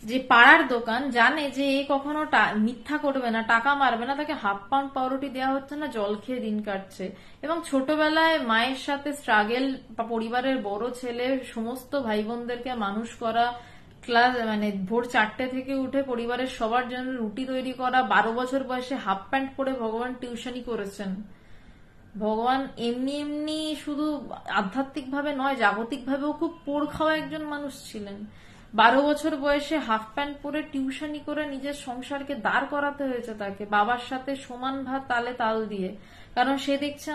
যে পাড়ার দোকান জানে যে এ কখনো মিথ্যা করবে না, টাকা মারবে না, তাকে হাফ পাউন্ড পাউরুটি দেওয়া হচ্ছে না, জল খেয়ে দিন কাটছে। এবং ছোটবেলায় মায়ের সাথে স্ট্রাগেল, পরিবারের বড় ছেলে, সমস্ত ভাই বোনদেরকে মানুষ করা, ক্লাস মানে ভোর 4টে থেকে উঠে পরিবারের সবার জন্য রুটি তৈরি করা, 12 বছর বয়সে হাফ প্যান্ট পরে ভগবান টিউশনি করেছেন। ভগবান এমনি এমনি শুধু আধ্যাত্মিক ভাবে নয়, জাগতিক ভাবেও খুব পোড় খাওয়া একজন মানুষ ছিলেন। 12 বছর বয়সে হাফ প্যান্ট পরে টিউশনি করে নিজের সংসারকে দাঁড় করাতে হয়েছে তাকে, বাবার সাথে সমান ভাত তালে তাল দিয়ে, কারণ সে দেখছে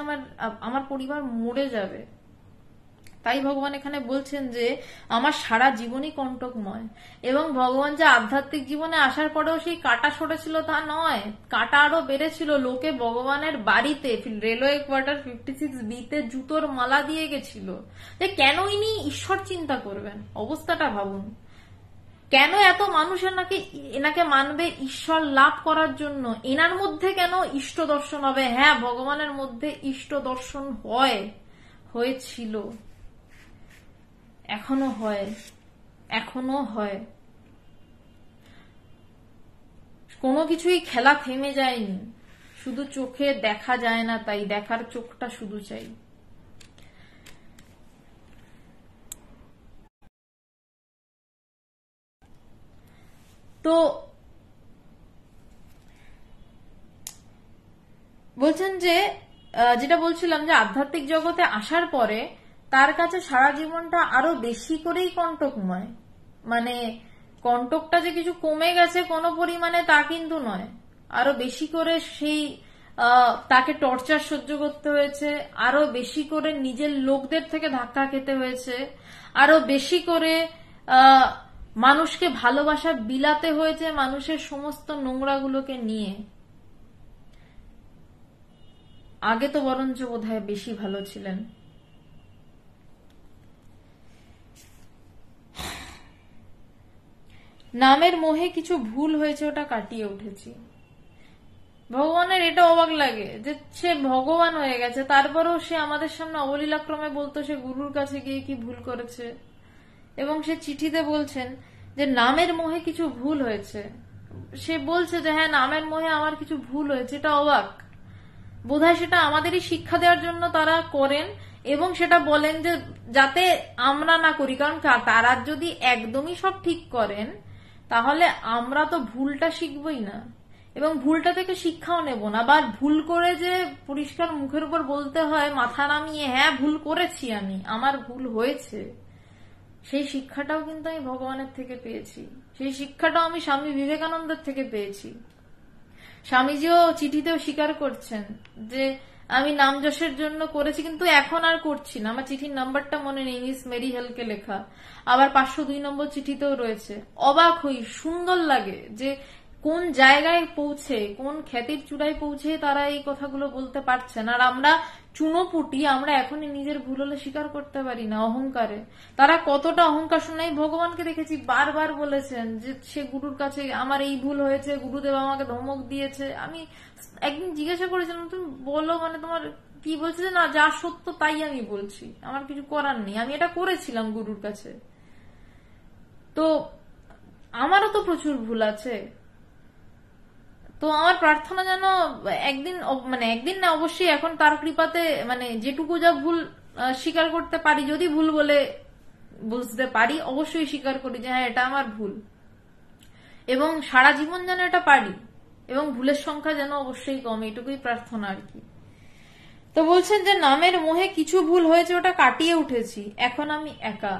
আমার পরিবার মরে যাবে। তাই ভগবান এখানে বলছেন যে আমার সারা জীবনই কণ্টকময়। এবং ভগবান যে আধ্যাত্মিক জীবনে আসার পরেও সেই কাটা সরেছিল তা নয়, কাটা আরো বেড়েছিল। লোকে ভগবানের বাড়িতে রেলওয়ে কোয়ার্টার 56B-তে জুতোর মালা দিয়ে গেছিল যে কেন ইনি ঈশ্বর চিন্তা করবেন। অবস্থাটা ভাবুন, কেন এত মানুষ এনাকে মানবে ঈশ্বর লাভ করার জন্য? এনার মধ্যে কেন ইষ্ট দর্শন হবে? হ্যাঁ, ভগবানের মধ্যে ইষ্ট দর্শন হয়েছিল, এখনো হয়। কোনো কিছুই খেলা থেমে যায়নি, শুধু চোখে দেখা যায় না, তাই দেখার চোখটা শুধু চাই। তো বলছেন যে যেটা বলছিলাম যে আধ্যাত্মিক জগতে আসার পরে তার কাছে সারা জীবনটা আরো বেশি করেই কণ্টকময়। মানে কণ্টকটা যে কিছু কমে গেছে কোনো পরিমাণে তা কিন্তু নয়, আরো বেশি করে সেই তাকে টর্চার সহ্য করতে হয়েছে, আরো বেশি করে নিজের লোকদের থেকে ধাক্কা খেতে হয়েছে, আরো বেশি করে মানুষকে ভালোবাসা বিলাতে হয়েছে মানুষের সমস্ত নোংরাগুলোকে নিয়ে। আগে তো বরঞ্চ বোধহয় বেশি ভালো ছিলেন। নামের মোহে কিছু ভুল হয়েছে, ওটা কাটিয়ে উঠেছি। ভগবানের এটা অবাক লাগে যে সে ভগবান হয়ে গেছে, তারপরেও সে আমাদের সামনে অবলীলাক্রমে বলতো সে গুরুর কাছে গিয়ে কি ভুল করেছে। এবং সে চিঠিতে বলছেন যে নামের মোহে কিছু ভুল হয়েছে। সে বলছে যে হ্যাঁ, নামের মোহে আমার কিছু ভুল হয়েছে। এটা অবাক। বোধহয় সেটা আমাদেরই শিক্ষা দেওয়ার জন্য তারা করেন এবং সেটা বলেন যে যাতে আমরা না করি, কারণ তারা যদি একদমই সব ঠিক করেন তাহলে আমরা তো ভুলটা শিখবই না এবং ভুলটা থেকে শিক্ষাও নেব না। বা ভুল করে যে পরিষ্কার মুখের উপর বলতে হয় মাথা নামিয়ে, হ্যাঁ ভুল করেছি, আমার ভুল হয়েছে, সেই শিক্ষাটাও কিন্তু আমি ভগবানের থেকে পেয়েছি। সেই শিক্ষাটাও আমি স্বামী বিবেকানন্দের থেকে পেয়েছি। স্বামীজিও চিঠিতেও স্বীকার করছেন যে আমি নাম যশের জন্য করেছি, কিন্তু এখন আর করছি না। আমার চিঠির নাম্বারটা মনে নেই, মিস মেরি হেলকে লেখা। আবার 502 নম্বর চিঠিতেও রয়েছে। অবাক হই, সুন্দর লাগে যে কোন জায়গায় পৌঁছে, কোন খ্যাতির চূড়ায় পৌঁছে তারা এই কথাগুলো বলতে পারছেন। আর আমরা চুনোপুটি, আমরা এখনই নিজের ভুল হলে স্বীকার করতে পারি না অহংকারে। তারা কতটা অহংকার শোনাই, ভগবানকে দেখেছি বারবার বলেছেন যে সে গুরুর কাছে আমার এই ভুল হয়েছে, গুরুদেব আমাকে ধমক দিয়েছে। আমি একদিন জিজ্ঞাসা করেছিলাম তুমি বলো, মানে তোমার কি বলছে, যে না যা সত্য তাই আমি বলছি, আমার কিছু করার নেই, আমি এটা করেছিলাম গুরুর কাছে। তো আমারও তো প্রচুর ভুল আছে। তো আমার প্রার্থনা যেন একদিন, মানে একদিন না, অবশ্যই এখন তার কৃপাতে মানে যেটুকু যা ভুল স্বীকার করতে পারি, যদি ভুল বলে বুঝতে পারি অবশ্যই স্বীকার করি যে হ্যাঁ এটা আমার ভুল, এবং সারা জীবন যেন এটা পারি, এবং ভুলের সংখ্যা যেন অবশ্যই কমে, এটুকুই প্রার্থনা আর কি। তো বলছেন যে নামের মোহে কিছু ভুল হয়েছে, ওটা কাটিয়ে উঠেছি, এখন আমি একা।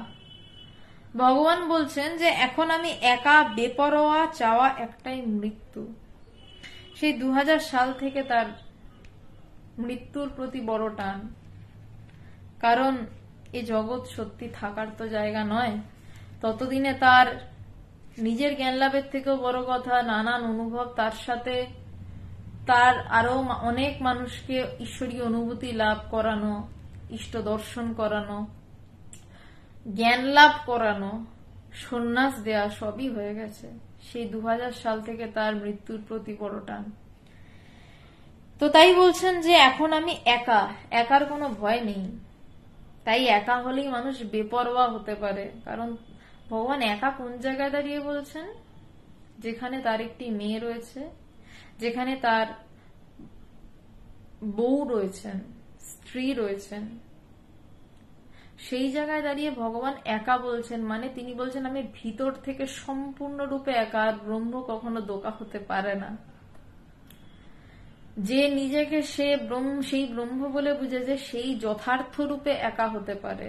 ভগবান বলছেন যে এখন আমি একা, বেপরোয়া, চাওয়া একটাই মৃত্যু। সেই 2000 সাল থেকে তার মৃত্যুর প্রতি বড় টান, কারণ এই জগৎ সত্যি থাকার তো জায়গা নয়। ততদিনে তার নিজের জ্ঞান লাভের থেকেও বড় কথা, নানান অনুভব, তার সাথে তার আরো অনেক মানুষকে ঈশ্বরীয় অনুভূতি লাভ করানো, ইষ্ট দর্শন করানো, জ্ঞান লাভ করানো, সন্ন্যাস দেয়া, সবই হয়ে গেছে। সেই 2000 সাল থেকে তার মৃত্যুর প্রতি বড় টান। তো তাই বলছেন যে এখন আমি একা, একার কোনো ভয় নেই। তাই একা হলেই মানুষ বেপরোয়া হতে পারে, কারণ ভগবান একা কোন জায়গায় দাঁড়িয়ে বলছেন, যেখানে তার একটি মেয়ে রয়েছে, যেখানে তার বউ রয়েছেন, স্ত্রী রয়েছেন, সেই জায়গায় দাঁড়িয়ে ভগবান একা বলছেন। মানে তিনি বলছেন আমি ভিতর থেকে সম্পূর্ণরূপে একা, আর ব্রহ্ম কখনো দোকা হতে পারে না। যে নিজেকে সে সেই ব্রহ্ম বলে বুঝেছে, সেই যথার্থ রূপে একা হতে পারে।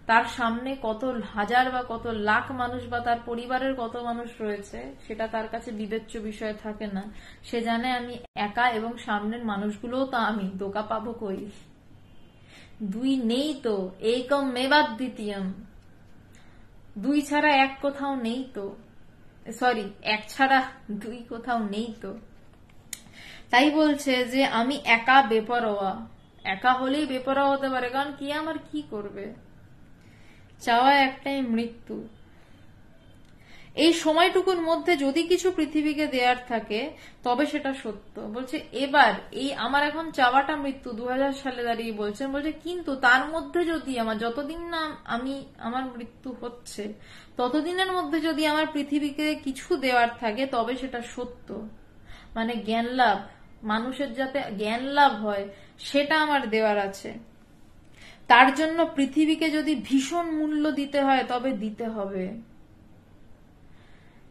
তার সামনে কত হাজার বা কত লাখ মানুষ বা তার পরিবারের কত মানুষ রয়েছে সেটা তার কাছে বিবেচ্য বিষয় থাকে না। সে জানে আমি একা, এবং সামনের মানুষগুলোও তো আমি, দোকা পাবো কই? দুই নেই তো, একম মেবাদ্বিতীয়ম, দুই ছাড়া এক কোথাও নেই তো, সরি এক ছাড়া দুই কোথাও নেই তো। তাই বলছে যে আমি একা, বেপরোয়া। একা হলেই বেপরোয়া হতে পারে, কারণ কি আমার কি করবে? চাওয়া একটাই মৃত্যু। এই সময়টুকুর মধ্যে যদি কিছু পৃথিবীকে দেয়ার থাকে তবে সেটা সত্য। বলছে এবার এই আমার এখন চাওয়াটা মৃত্যু, 2000 সালে দাঁড়িয়ে বলছেন। বলছে কিন্তু তার মধ্যে যদি আমার, যতদিন না আমার মৃত্যু হচ্ছে ততদিনের মধ্যে যদি আমার পৃথিবীকে কিছু দেওয়ার থাকে তবে সেটা সত্য। মানে জ্ঞান লাভ, মানুষের যাতে জ্ঞান লাভ হয় সেটা আমার দেওয়ার আছে। তার জন্য পৃথিবীকে যদি ভীষণ মূল্য দিতে হয় তবে দিতে হবে।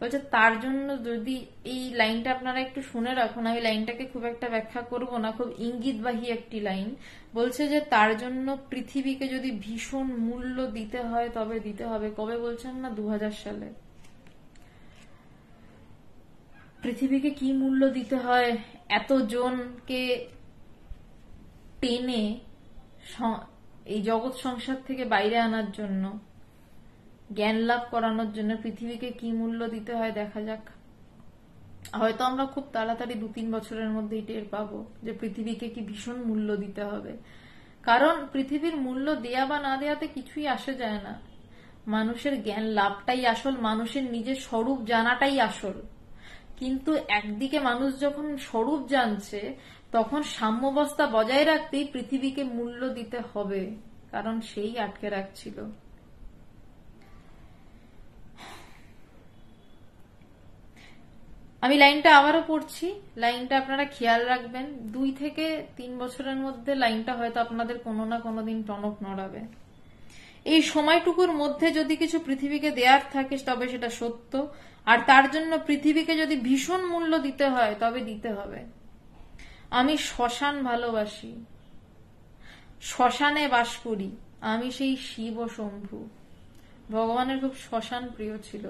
বলছে তার জন্য, যদি এই লাইনটা আপনারা একটু শুনে রাখুন, আমি লাইনটাকে খুব একটা ব্যাখ্যা করব না, খুব ইঙ্গিতবাহী একটি লাইন। বলছে যে তার জন্য পৃথিবীকে যদি ভীষণ মূল্য দিতে হয় তবে দিতে হবে। কবে বলছেন না? 2000 সালে। পৃথিবীকে কি মূল্য দিতে হয়? এতজনকে টেনে এই জগৎ সংসার থেকে বাইরে আনার জন্য, জ্ঞান লাভ করানোর জন্য পৃথিবীকে কি মূল্য দিতে হয় দেখা যাক। হয়তো আমরা খুব তাড়াতাড়ি 2-3 বছরের মধ্যেই টের পাবো যে পৃথিবীকে কি ভীষণ মূল্য দিতে হবে। কারণ পৃথিবীর মূল্য দেয়া বা না দেয়াতে কিছুই আসে যায় না। মানুষের জ্ঞান লাভটাই আসল, মানুষের নিজের স্বরূপ জানাটাই আসল। কিন্তু একদিকে মানুষ যখন স্বরূপ জানছে তখন সাম্যাবস্থা বজায় রাখতেই পৃথিবীকে মূল্য দিতে হবে, কারণ সেই আটকে রাখছিল। আমি লাইনটা আবারও পড়ছি, লাইনটা আপনারা খেয়াল রাখবেন। 2 থেকে 3 বছরের মধ্যে লাইনটা হয়তো আপনাদের কোনো না কোনো দিন টনক নড়াবে। এই সময়টুকুর মধ্যে যদি কিছু পৃথিবীকে দেয়ার থাকে তবে সেটা সত্য, আর তার জন্য পৃথিবীকে যদি ভীষণ মূল্য দিতে হয় তবে দিতে হবে। আমি শ্মশান ভালোবাসি, শ্মশানে বাস করি, আমি সেই শিব ও শম্ভু। ভগবানের খুব শ্মশান প্রিয় ছিল।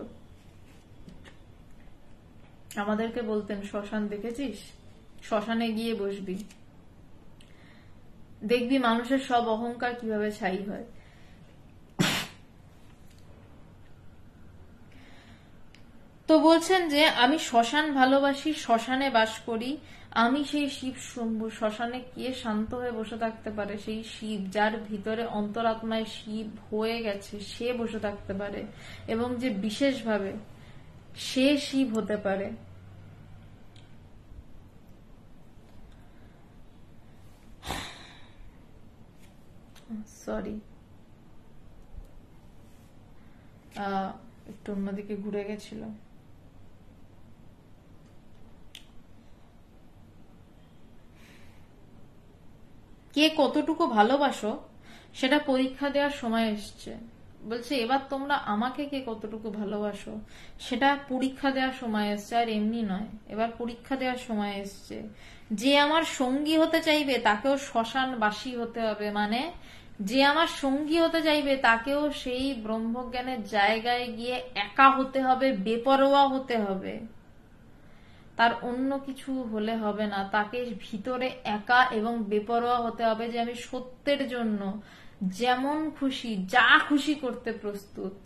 আমাদেরকে বলতেন শ্মশান দেখেছিস, শ্মশানে গিয়ে বসবি, দেখবি মানুষের সব অহংকার কিভাবে ছাই হয়। তো বলছেন যে আমি শ্মশান ভালোবাসি, শ্মশানে বাস করি, আমি সেই শিব শম্ভু। শ্মশানে কে শান্ত হয়ে বসে থাকতে পারে? সেই শিব, যার ভিতরে অন্তরাত্মায় শিব হয়ে গেছে, সে বসে থাকতে পারে, এবং যে বিশেষভাবে সে শিব হতে পারে। সরি, একটু অন্যদিকে ঘুরে গেছিল। কে কতটুকু ভালোবাসো সেটা পরীক্ষা দেওয়ার সময় এসছে। বলছে এবার তোমরা আমাকে কে কতটুকু ভালোবাসো সেটা পরীক্ষা দেওয়ার সময় এসছে, আর এমনি নয়, এবার পরীক্ষা দেওয়ার সময় এসছে। যে আমার সঙ্গী হতে চাইবে তাকেও শ্মশানবাসী হতে হবে, মানে যে আমার সঙ্গী হতে চাইবে তাকেও সেই ব্রহ্মজ্ঞানের জায়গায় গিয়ে একা হতে হবে, বেপরোয়া হতে হবে, তার অন্য কিছু হলে হবে না। তাকে ভিতরে একা এবং বেপরোয়া হতে হবে যে আমি সত্যের জন্য যেমন খুশি যা খুশি করতে প্রস্তুত।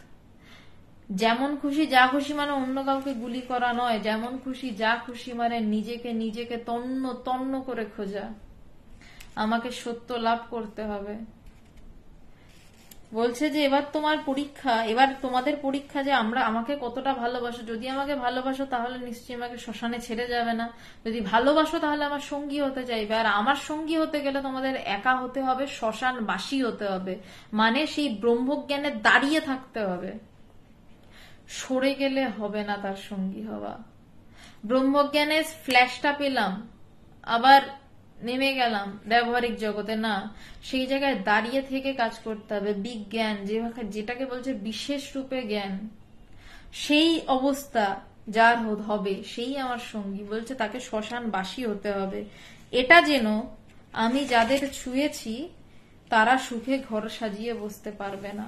যেমন খুশি যা খুশি মানে অন্য কাউকে গুলি করা নয়, যেমন খুশি যা খুশি মানে নিজেকে নিজেকে তন্ন তন্ন করে খোঁজা। আমাকে সত্য লাভ করতে হবে। বলছে যে এবার তোমার পরীক্ষা, এবার তোমাদের পরীক্ষা যে আমাকে কতটা ভালোবাসো। যদি আমাকে ভালোবাসো তাহলে নিশ্চয়ই আমাকে শ্মশানে ছেড়ে যাবে না। যদি ভালোবাসো তাহলে আমার সঙ্গী হতে চাইবে, আর আমার সঙ্গী হতে গেলে তোমাদের একা হতে হবে, শ্মশানবাসী হতে হবে, মানে সেই ব্রহ্মজ্ঞানে দাঁড়িয়ে থাকতে হবে। সরে গেলে হবে না তার সঙ্গী হওয়া। ব্রহ্মজ্ঞানের ফ্ল্যাশটা পেলাম, আবার নেমে গেলাম ব্যবহারিক জগতে, না, সেই জায়গায় দাঁড়িয়ে থেকে কাজ করতে হবে। বিজ্ঞান যেটাকে বলছে বিশেষ রূপে জ্ঞান, সেই অবস্থা যার হবে সেই আমার সঙ্গী। বলছে তাকে শ্মশানবাসী হতে হবে। এটা যেন আমি যাদের ছুঁয়েছি তারা সুখে ঘর সাজিয়ে বসতে পারবে না।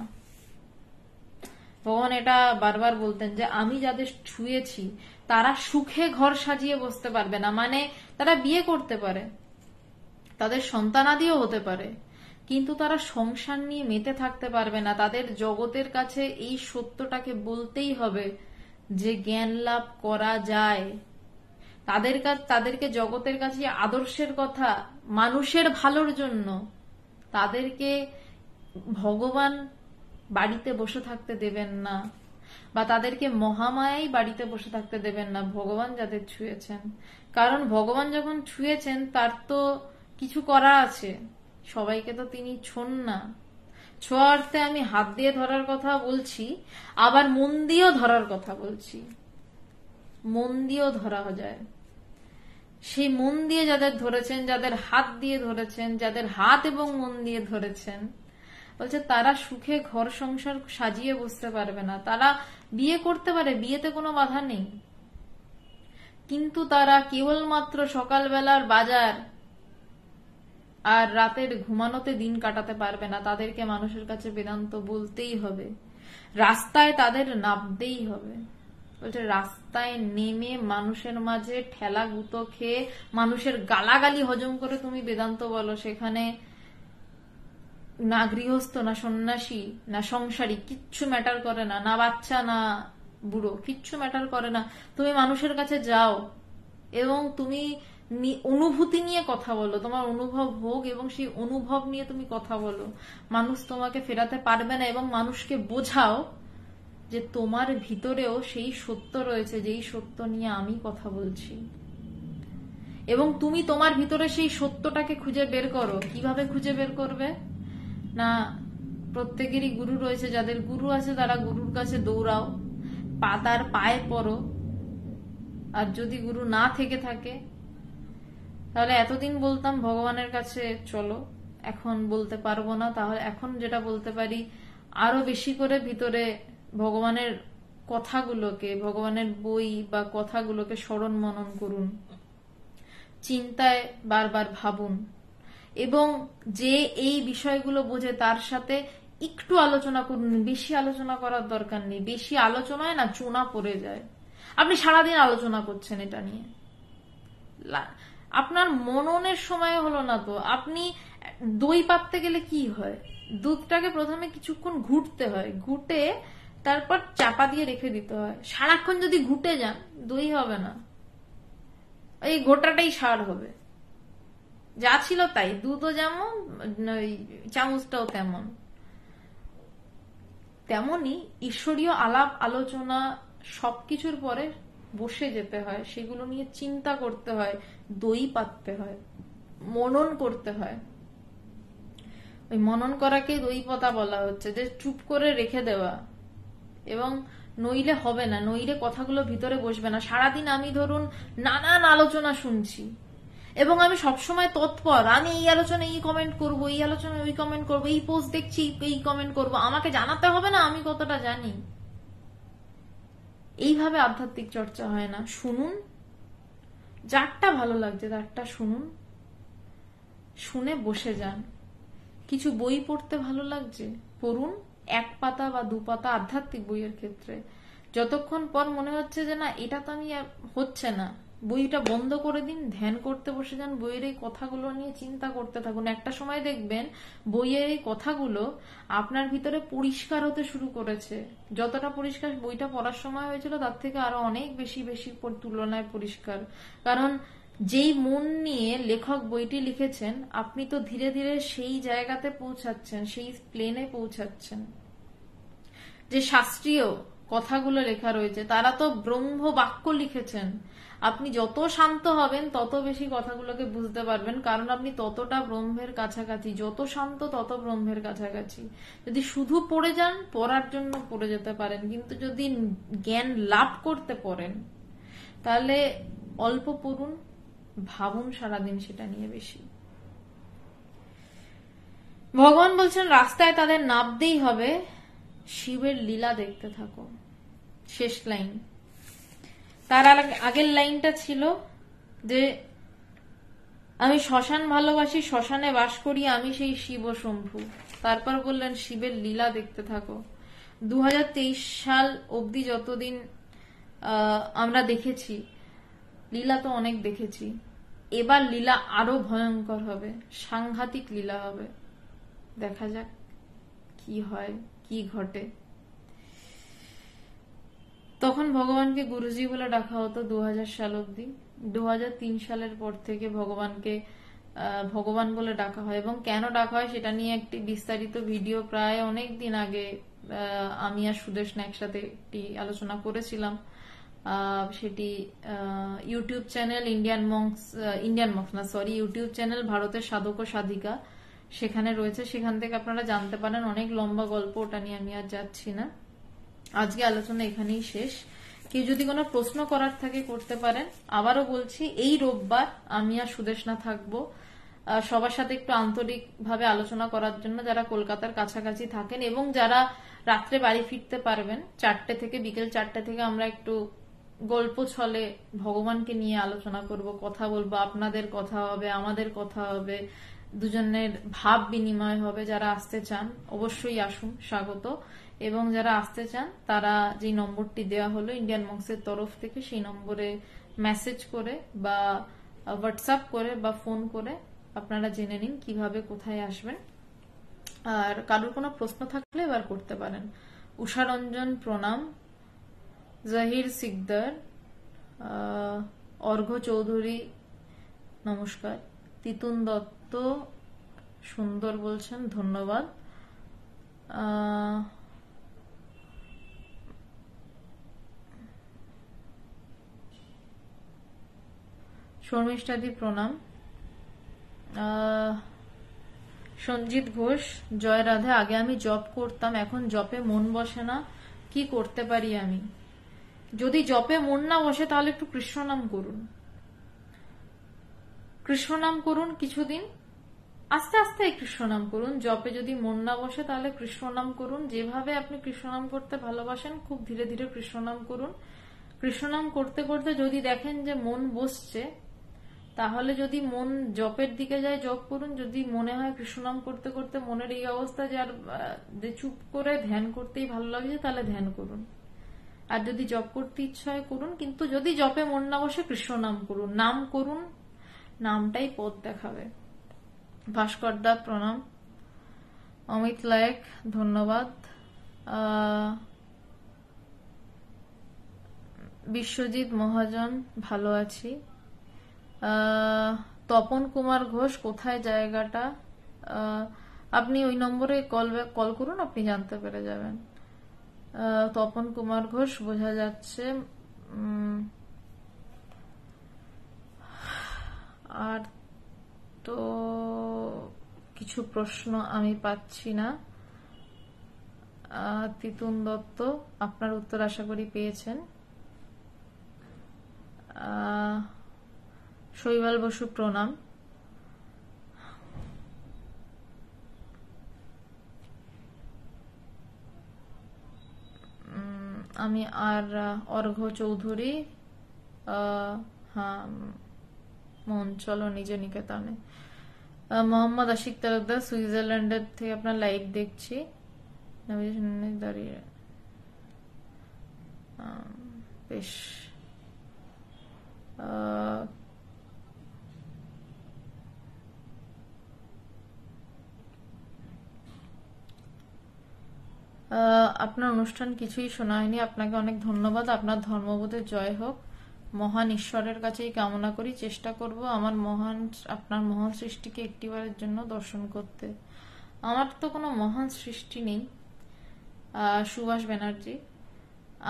ভগবান এটা বারবার বলতেন যে আমি যাদের ছুঁয়েছি তারা সুখে ঘর সাজিয়ে বসতে পারবে না, মানে তারা বিয়ে করতে পারে, তাদের সন্তানাদিও হতে পারে, কিন্তু তারা সংসার নিয়ে মেতে থাকতে পারবে না। তাদের জগতের কাছে এই সত্যটাকে বলতেই হবে যে জ্ঞান লাভ করা যায়। তাদেরকে জগতের কাছে আদর্শের কথা, মানুষের ভালোর জন্য তাদেরকে ভগবান বাড়িতে বসে থাকতে দেবেন না, বা তাদেরকে মহামায়াই বাড়িতে বসে থাকতে দেবেন না ভগবান যাদের ছুঁয়েছেন। কারণ ভগবান যখন ছুঁয়েছেন তার তো কিছু করা আছে, সবাইকে তো তিনি ছোঁন না। ছোঁয়া অর্থে আমি হাত দিয়ে ধরার কথা বলছি, আবার মন দিয়েও ধরার কথা বলছি। মন দিয়েও ধরা যায়। সেই মন দিয়ে যাদের ধরেছেন, যাদের হাত দিয়ে ধরেছেন, যাদের হাত এবং মন দিয়ে ধরেছেন, বলছে তারা সুখে ঘর সংসার সাজিয়ে বসতে পারবে না। তারা বিয়ে করতে পারে, বিয়েতে কোনো বাধা নেই, কিন্তু তারা কেবলমাত্র সকালবেলার বাজার আর রাতের ঘুমানোতে দিন কাটাতে পারবে না। তাদেরকে মানুষের কাছে বেদান্ত বলতেই হবে, রাস্তায় তাদের নামতেই হবে। বলছে রাস্তায় নেমে মানুষের মাঝে ঠেলা গুঁতো খেয়ে মানুষের গালাগালি হজম করে তুমি বেদান্ত বলো, সেখানে না গৃহস্থ, না সন্ন্যাসী, না সংসারী, কিচ্ছু ম্যাটার করে না, না বাচ্চা না বুড়ো, কিচ্ছু ম্যাটার করে না। তুমি মানুষের কাছে যাও এবং তুমি অনুভূতি নিয়ে কথা বলো, তোমার অনুভব হোক এবং সেই অনুভব নিয়ে তুমি কথা বলো। মানুষ তোমাকে ফেরাতে পারবে না, এবং মানুষকে বোঝাও যে তোমার ভিতরেও সেই সত্য রয়েছে যেই সত্য নিয়ে আমি কথা বলছি, এবং তুমি তোমার ভিতরে সেই সত্যটাকে খুঁজে বের করো। কিভাবে খুঁজে বের করবে? না, প্রত্যেকেরই গুরু রয়েছে, যাদের গুরু আছে তারা গুরুর কাছে দৌড়াও, তার পায়ে পড়ো। আর যদি গুরু না থেকে থাকে তাহলে এতদিন বলতাম ভগবানের কাছে চলো, এখন বলতে পারবো না। তাহলে এখন যেটা বলতে পারি, আরো বেশি করে ভিতরে ভগবানের কথাগুলোকে, ভগবানের বই বা কথাগুলোকে স্মরণ মনন করুন, চিন্তায় বারবার ভাবুন, এবং যে এই বিষয়গুলো বোঝে তার সাথে একটু আলোচনা করুন। বেশি আলোচনা করার দরকার নেই, বেশি আলোচনায় না চুনা পড়ে যায়। আপনি সারাদিন আলোচনা করছেন এটা নিয়ে, আপনার মননের সময় হলো না তো। আপনি দই পাততে গেলে কি হয়, দুধটাকে প্রথমে কিছুক্ষণ ঘুটতে হয়, ঘুটে তারপর চাপা দিয়ে রেখে দিতে হয়। সারাক্ষণ যদি ঘুটে যান দই হবে না, এই গোটাটাই সার হবে। যা ছিল তাই, দুধও যেমন চামচটাও তেমন। তেমনি ঈশ্বরীয় আলাপ আলোচনা সবকিছুর পরে বসে যেতে হয়, সেগুলো নিয়ে চিন্তা করতে হয়, দই পাততে হয়, মনন করতে হয়। ওই মনন করাকে দই পাতা বলা হচ্ছে, যে চুপ করে রেখে দেওয়া। এবং নইলে হবে না, নইলে কথাগুলো ভিতরে বসবে না। সারাদিন আমি ধরুন নানান আলোচনা শুনছি এবং আমি সবসময় তৎপর, আমি এই আলোচনায় এই কমেন্ট করব, এই আলোচনায় ওই কমেন্ট করব, এই পোস্ট দেখছি এই কমেন্ট করব, আমাকে জানাতে হবে না আমি কতটা জানি। এইভাবে আধ্যাত্মিক চর্চা হয় না। শুনুন, যারটা ভালো লাগছে তারটা শুনুন, শুনে বসে যান। কিছু বই পড়তে ভালো লাগছে পড়ুন, 1 পাতা বা 2 পাতা আধ্যাত্মিক বইয়ের ক্ষেত্রে। যতক্ষণ পর মনে হচ্ছে যে না এটা তো আমি হচ্ছে না, বইটা বন্ধ করে দিন, ধ্যান করতে বসে যান, বইয়ের এই কথাগুলো নিয়ে চিন্তা করতে থাকুন। একটা সময় দেখবেন বইয়ের এই কথাগুলো আপনার ভিতরে পরিষ্কার হতে শুরু করেছে। যতটা পরিষ্কার বইটা পড়ার সময় হয়েছিল তার থেকে আরো অনেক বেশি তুলনায় পরিষ্কার। কারণ যেই মন নিয়ে লেখক বইটি লিখেছেন, আপনি তো ধীরে ধীরে সেই জায়গাতে পৌঁছাচ্ছেন, সেই প্লেনে পৌঁছাচ্ছেন। যে শাস্ত্রীয় কথাগুলো লেখা রয়েছে তারা তো ব্রহ্ম বাক্য লিখেছেন। আপনি যত শান্ত হবেন তত বেশি কথাগুলোকে বুঝতে পারবেন, কারণ আপনি ততটা ব্রহ্মের কাছাকাছি। যত শান্ত তত ব্রহ্মের কাছাকাছি। যদি শুধু পড়ে যান, পড়ার জন্য পড়ে যেতে পারেন, কিন্তু যদি জ্ঞান লাভ করতে পারেন তাহলে অল্প পড়ুন, ভাবুন সারাদিন সেটা নিয়ে বেশি। ভগবান বলছেন রাস্তায় তাদের নামতেই হবে, শিবের লীলা দেখতে থাকো। শেষ লাইন। তার আগের লাইনটা ছিল যে আমি শ্মশান ভালোবাসি, শ্মশানে বাস করি, আমি সেই শিব শম্ভু। তারপর বললেন শিবের লীলা দেখতে থাকো। 2023 সাল অবধি যতদিন আমরা দেখেছি লীলা, তো অনেক দেখেছি। এবার লীলা আরো ভয়ঙ্কর হবে, সাংঘাতিক লীলা হবে। দেখা যাক কি হয়, কি ঘটে। তখন ভগবানকে গুরুজি বলে ডাকা হতো 2000 সাল অব্দি। 2003 সালের পর থেকে ভগবানকে ভগবান বলে ডাকা হয়। এবং কেন ডাকা হয় সেটা নিয়ে একটি বিস্তারিত ভিডিও প্রায় অনেক দিন আগে আমি আর সুদেশনা একসাথে একটি আলোচনা করেছিলাম। সেটি ইউটিউব চ্যানেল ইউটিউব চ্যানেল ভারতের সাধক ও সাধিকা, সেখানে রয়েছে। সেখান থেকে আপনারা জানতে পারেন। অনেক লম্বা গল্প, ওটা নিয়ে আমি আর যাচ্ছি না। আজকে আলোচনা এখানেই শেষ। কেউ যদি কোনো প্রশ্ন করার থাকে করতে পারেন। আবারও বলছি, এই রোববার আমি আর সুদেশনা থাকবো সবার সাথে একটু আন্তরিকভাবে আলোচনা করার জন্য, যারা কলকাতার কাছাকাছি থাকেন এবং যারা রাত্রে বাড়ি ফিরতে পারবেন। 4টে থেকে বিকেল 4টে থেকে আমরা একটু গল্প ছলে ভগবানকে নিয়ে আলোচনা করব, কথা বলবো। আপনাদের কথা হবে, আমাদের কথা হবে, দুজনের ভাব বিনিময় হবে। যারা আসতে চান অবশ্যই আসুন, স্বাগত। এবং যারা আসতে চান তারা যে নম্বরটি দেওয়া হলো ইন্ডিয়ান মংসের তরফ থেকে, সেই নম্বরে মেসেজ করে বা হোয়াটসঅ্যাপ করে বা ফোন করে আপনারা জেনে নিন কিভাবে কোথায় আসবেন। আর কারোর কোনো প্রশ্ন থাকলে এবার করতে পারেন। উষারঞ্জন প্রণাম, জাহির সিকদার, অর্ঘ্য চৌধুরী নমস্কার, তিতুন দত্ত সুন্দর বলছেন ধন্যবাদ, শর্মিষ্ঠাদি প্রণাম, সঞ্জিত ঘোষ জয় রাধে। আগে আমি জপ করতাম, এখন জপে মন বসে না, কি করতে পারি আমি? যদি জপে মন না বসে তাহলে একটু কৃষ্ণ নাম করুন। কৃষ্ণ নাম করুন কিছুদিন, আস্তে আস্তে কৃষ্ণ নাম করুন। জপে যদি মন না বসে তাহলে কৃষ্ণ নাম করুন। যেভাবে আপনি কৃষ্ণ নাম করতে ভালোবাসেন খুব ধীরে ধীরে কৃষ্ণ নাম করুন। কৃষ্ণ নাম করতে করতে যদি দেখেন যে মন বসছে, তাহলে যদি মন জপের দিকে যায় জপ করুন। যদি মনে হয় কৃষ্ণনাম করতে করতে মনের এই অবস্থা যে আর চুপ করে ধ্যান করতেই ভালো লাগছে, তাহলে ধ্যান করুন। আর যদি জপ করতে ইচ্ছা হয় করুন, কিন্তু যদি জপে মন না বসে কৃষ্ণ নাম করুন, নাম করুন, নামটাই পথ দেখাবে। ভাস্কর দা প্রণাম, অমিত লায়েক ধন্যবাদ, বিশ্বজিৎ মহাজন ভালো আছি, তপন কুমার ঘোষ কোথায় জায়গাটা, আপনি ওই নম্বরে কল করুন, আপনি জানতে পেরে যাবেন। তপন কুমার ঘোষ বোঝা যাচ্ছে। আর তো কিছু প্রশ্ন আমি পাচ্ছি না। তিতুন দত্ত, আপনার উত্তর আশা করি পেয়েছেন। শৈবাল বসু প্রণাম। আমি আর অর্ঘ্য চৌধুরী, হ্যাঁ মন চলো নিজ নিকেতনে। মোহাম্মদ আশিক তালুকদার সুইজারল্যান্ডের থেকে আপনার লাইভ দেখছি। দাঁড়িয়ে বেশ আপনার অনুষ্ঠান কিছুই শোনা হয়নি, আপনাকে অনেক ধন্যবাদ। আপনার ধর্মবোধের জয় হোক। মহান ঈশ্বরের কাছেই কামনা করি, চেষ্টা করব আপনার মহান সৃষ্টিকে একটিবারের জন্য দর্শন করতে। আমার তো কোনো মহান সৃষ্টি নেই সুভাষ ব্যানার্জি,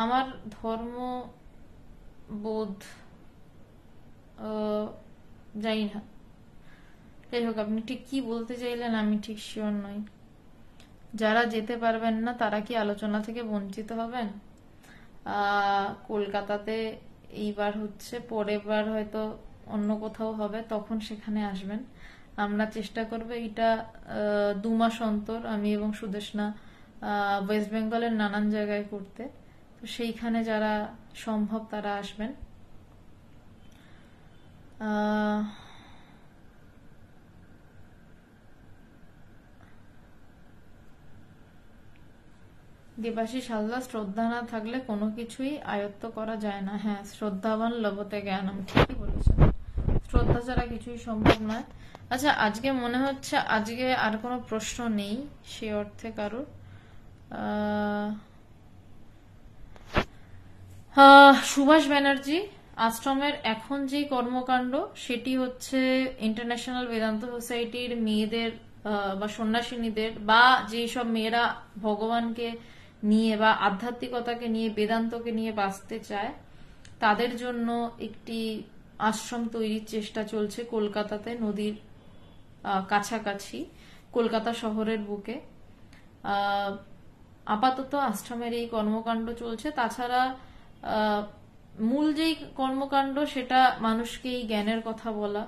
আমার ধর্মবোধ জানি না। যাই হোক, আপনি ঠিক কি বলতে চাইলেন আমি ঠিক শিওর নই। যারা যেতে পারবেন না তারা কি আলোচনা থেকে বঞ্চিত হবেন? কলকাতাতে এইবার হচ্ছে, পরের বার হয়তো অন্য কোথাও হবে, তখন সেখানে আসবেন। আমরা চেষ্টা করবো এটা 2 মাস অন্তর আমি এবং সুদেশনা ওয়েস্ট বেঙ্গলের নানান জায়গায় করতে। তো সেইখানে যারা সম্ভব তারা আসবেন। দেবাশিস হালদার, শ্রদ্ধা না থাকলে কোনো কিছুই আয়ত্ত করা যায় না। হ্যাঁ, শ্রদ্ধাবান লবতে জ্ঞানম, ঠিকই বলেছেন। শ্রদ্ধা ছাড়া কিছুই সম্ভব নয়। আচ্ছা, আজকে মনে হচ্ছে আজকে আর কোনো প্রশ্ন নেই সে অর্থে কারোর। সুভাষ ব্যানার্জি আশ্রমের এখন যে কর্মকাণ্ড সেটি হচ্ছে ইন্টারন্যাশনাল বেদান্ত সোসাইটির মেয়েদের বা সন্ন্যাসিনীদের, বা যেসব মেয়েরা ভগবানকে নিয়ে বা আধ্যাত্মিকতাকে নিয়ে বেদান্তকে নিয়ে বাঁচতে চায় তাদের জন্য একটি আশ্রম তৈরির চেষ্টা চলছে কলকাতাতে, নদীর কাছাকাছি, কলকাতা শহরের বুকে। আপাতত আশ্রমের এই কর্মকাণ্ড চলছে। তাছাড়া মূল যেই কর্মকাণ্ড সেটা মানুষকে এই জ্ঞানের কথা বলা,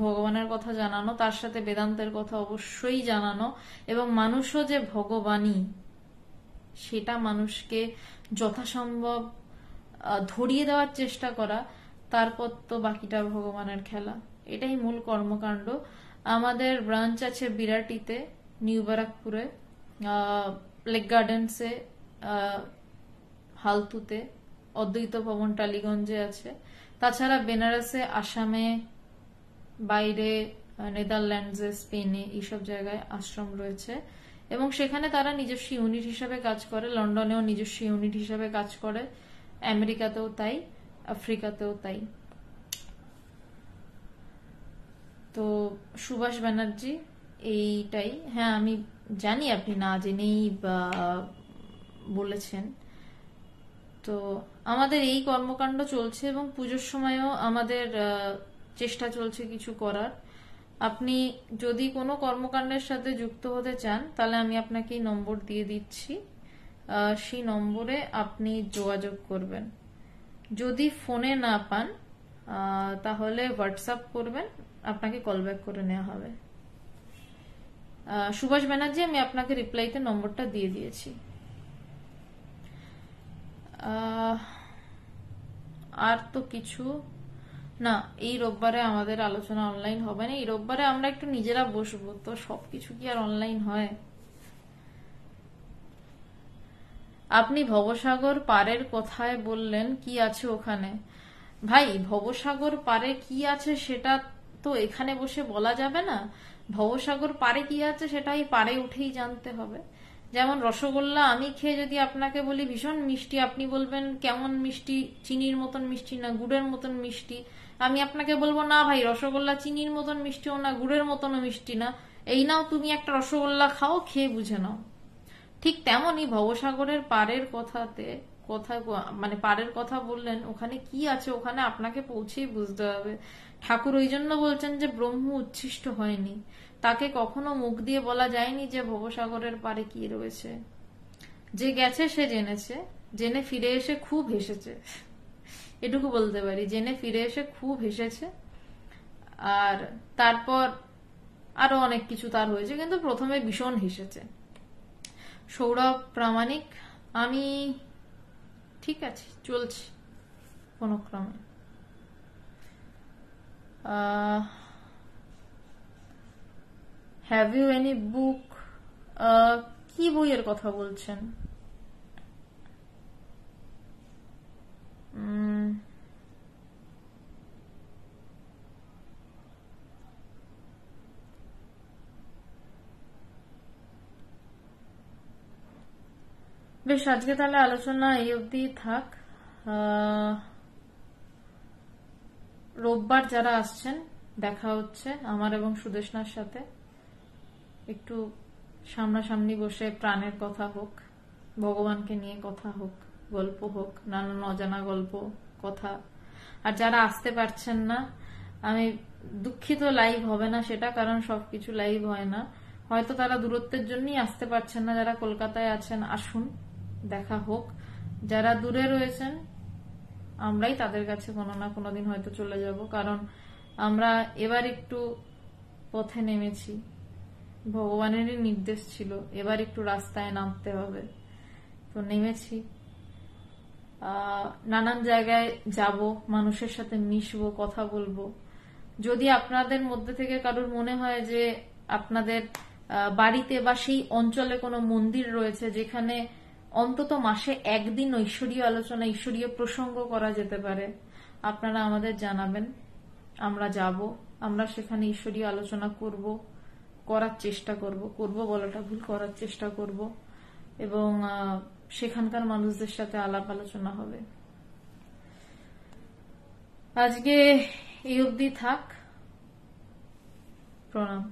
ভগবানের কথা জানানো, তার সাথে বেদান্তের কথা অবশ্যই জানানো, এবং মানুষও যে ভগবানই সেটা মানুষকে যথাসম্ভব ধরিয়ে দেওয়ার চেষ্টা করা। তারপর তো বাকিটা ভগবানের খেলা। এটাই মূল কর্মকাণ্ড। আমাদের ব্রাঞ্চ আছে বিরাটিতে, নিউ ব্যারাকপুরে, লেক গার্ডেন্সে, হালতুতে, অদ্বৈত ভবন টালিগঞ্জে আছে। তাছাড়া বেনারসে, আসামে, বাইরে নেদারল্যান্ডসে, স্পেনে, এইসব জায়গায় আশ্রম রয়েছে এবং সেখানে তারা নিজস্ব ইউনিট হিসাবে কাজ করে। লন্ডনেও নিজস্ব ইউনিট হিসাবে কাজ করে, আমেরিকাতেও তাই, আফ্রিকাতেও তাই। তো সুভাষ ব্যানার্জি এইটাই। হ্যাঁ, আমি জানি আপনি না জেনেই বলেছেন। তো আমাদের এই কর্মকাণ্ড চলছে এবং পুজোর সময়ও আমাদের চেষ্টা চলছে কিছু করার। আপনি যদি কোনো কর্মকাণ্ডের সাথে যুক্ত হতে চান তাহলে আমি আপনাকে এই নম্বর দিয়ে দিচ্ছি, সেই নম্বরে আপনি যোগাযোগ করবেন। যদি ফোনে না পান তাহলে হোয়াটসঅ্যাপ করবেন, আপনাকে কল ব্যাক করে নেওয়া হবে। সুভাষ ব্যানার্জি, আমি আপনাকে রিপ্লাইতে নম্বরটা দিয়ে দিয়েছি। আর তো কিছু না। এই রোববারে আমাদের আলোচনা অনলাইন হবে না। এই রোববারে আমরা একটু নিজেরা বসবো, তো সবকিছু কি আর অনলাইন হয়? আপনি ভবসাগর পারের কথায় বললেন, কি আছে ওখানে? ভাই, ভবসাগর পারে কি আছে সেটা তো এখানে বসে বলা যাবে না। ভবসাগর পারে কি আছে সেটা এই পারে উঠেই জানতে হবে। যেমন রসগোল্লা আমি খেয়ে যদি আপনাকে বলি ভীষণ মিষ্টি, আপনি বলবেন কেমন মিষ্টি, চিনির মতন মিষ্টি না গুড়ের মতন মিষ্টি। আমি আপনাকে বলবো না ভাই, রসগোল্লা চিনির মতন মিষ্টিও না গুড়ের মতনও মিষ্টি না, এই নাও তুমি একটা রসগোল্লা খাও, খেয়ে বুঝে নাও। ঠিক তেমনই ভবসাগরের পারের কথাতে কথা মানে পারের কথা বললেন, ওখানে কি আছে ওখানে আপনাকে পৌঁছেই বুঝতে হবে। ঠাকুর ওই জন্য বলছেন যে ব্রহ্ম উচ্ছিষ্ট হয়নি, তাকে কখনো মুখ দিয়ে বলা যায়নি যে ভবসাগরের পারে কি রয়েছে। যে গেছে সে জেনেছে, জেনে ফিরে এসে খুব হেসেছে, এটুকু বলতে পারি, জেনে ফিরে এসে খুব হেসেছে। আর তারপর আরো অনেক কিছু তার হয়েছে, কিন্তু প্রথমে ভীষণ হেসেছে। সৌরভ প্রামাণিক, আমি ঠিক আছে, চলছি কোন ক্রমে। Have you any book? কি বইয়ের কথা বলছেন? বেশ, আজকে তাহলে আলোচনা এই অবধি থাক। রোববার যারা আসছেন দেখা হচ্ছে আমার এবং সুদেশনার সাথে, একটু সামনাসামনি বসে প্রাণের কথা হোক, ভগবানকে নিয়ে কথা হোক, গল্প হোক, নানান অজানা গল্প কথা। আর যারা আসতে পারছেন না, আমি দুঃখিত, লাইভ হবে না সেটা, কারণ সবকিছু লাইভ হয় না, হয়তো তারা দূরত্বের জন্যই আসতে পারছেন না। যারা কলকাতায় আছেন আসুন, দেখা হোক। যারা দূরে রয়েছেন আমরাই তাদের কাছে কোনো না কোনোদিন হয়তো চলে যাব, কারণ আমরা এবার একটু পথে নেমেছি, ভগবানেরই নির্দেশ ছিল এবার একটু রাস্তায় নামতে হবে, তো নেমেছি। নানান জায়গায় যাব, মানুষের সাথে মিশবো, কথা বলবো। যদি আপনাদের মধ্যে থেকে কারোর মনে হয় যে আপনাদের বাড়িতে বা সেই অঞ্চলে কোনো মন্দির রয়েছে যেখানে অন্তত মাসে একদিন ঐশ্বরীয় আলোচনা, ঈশ্বরীয় প্রসঙ্গ করা যেতে পারে, আপনারা আমাদের জানাবেন, আমরা যাব, আমরা সেখানে ঈশ্বরীয় আলোচনা করব, করার চেষ্টা করব, বলাটা ভুল, করার চেষ্টা করব, এবং সেখানকার মানুষদের সাথে আলাপ আলোচনা হবে। আজকে এই অবধি থাক, প্রণাম।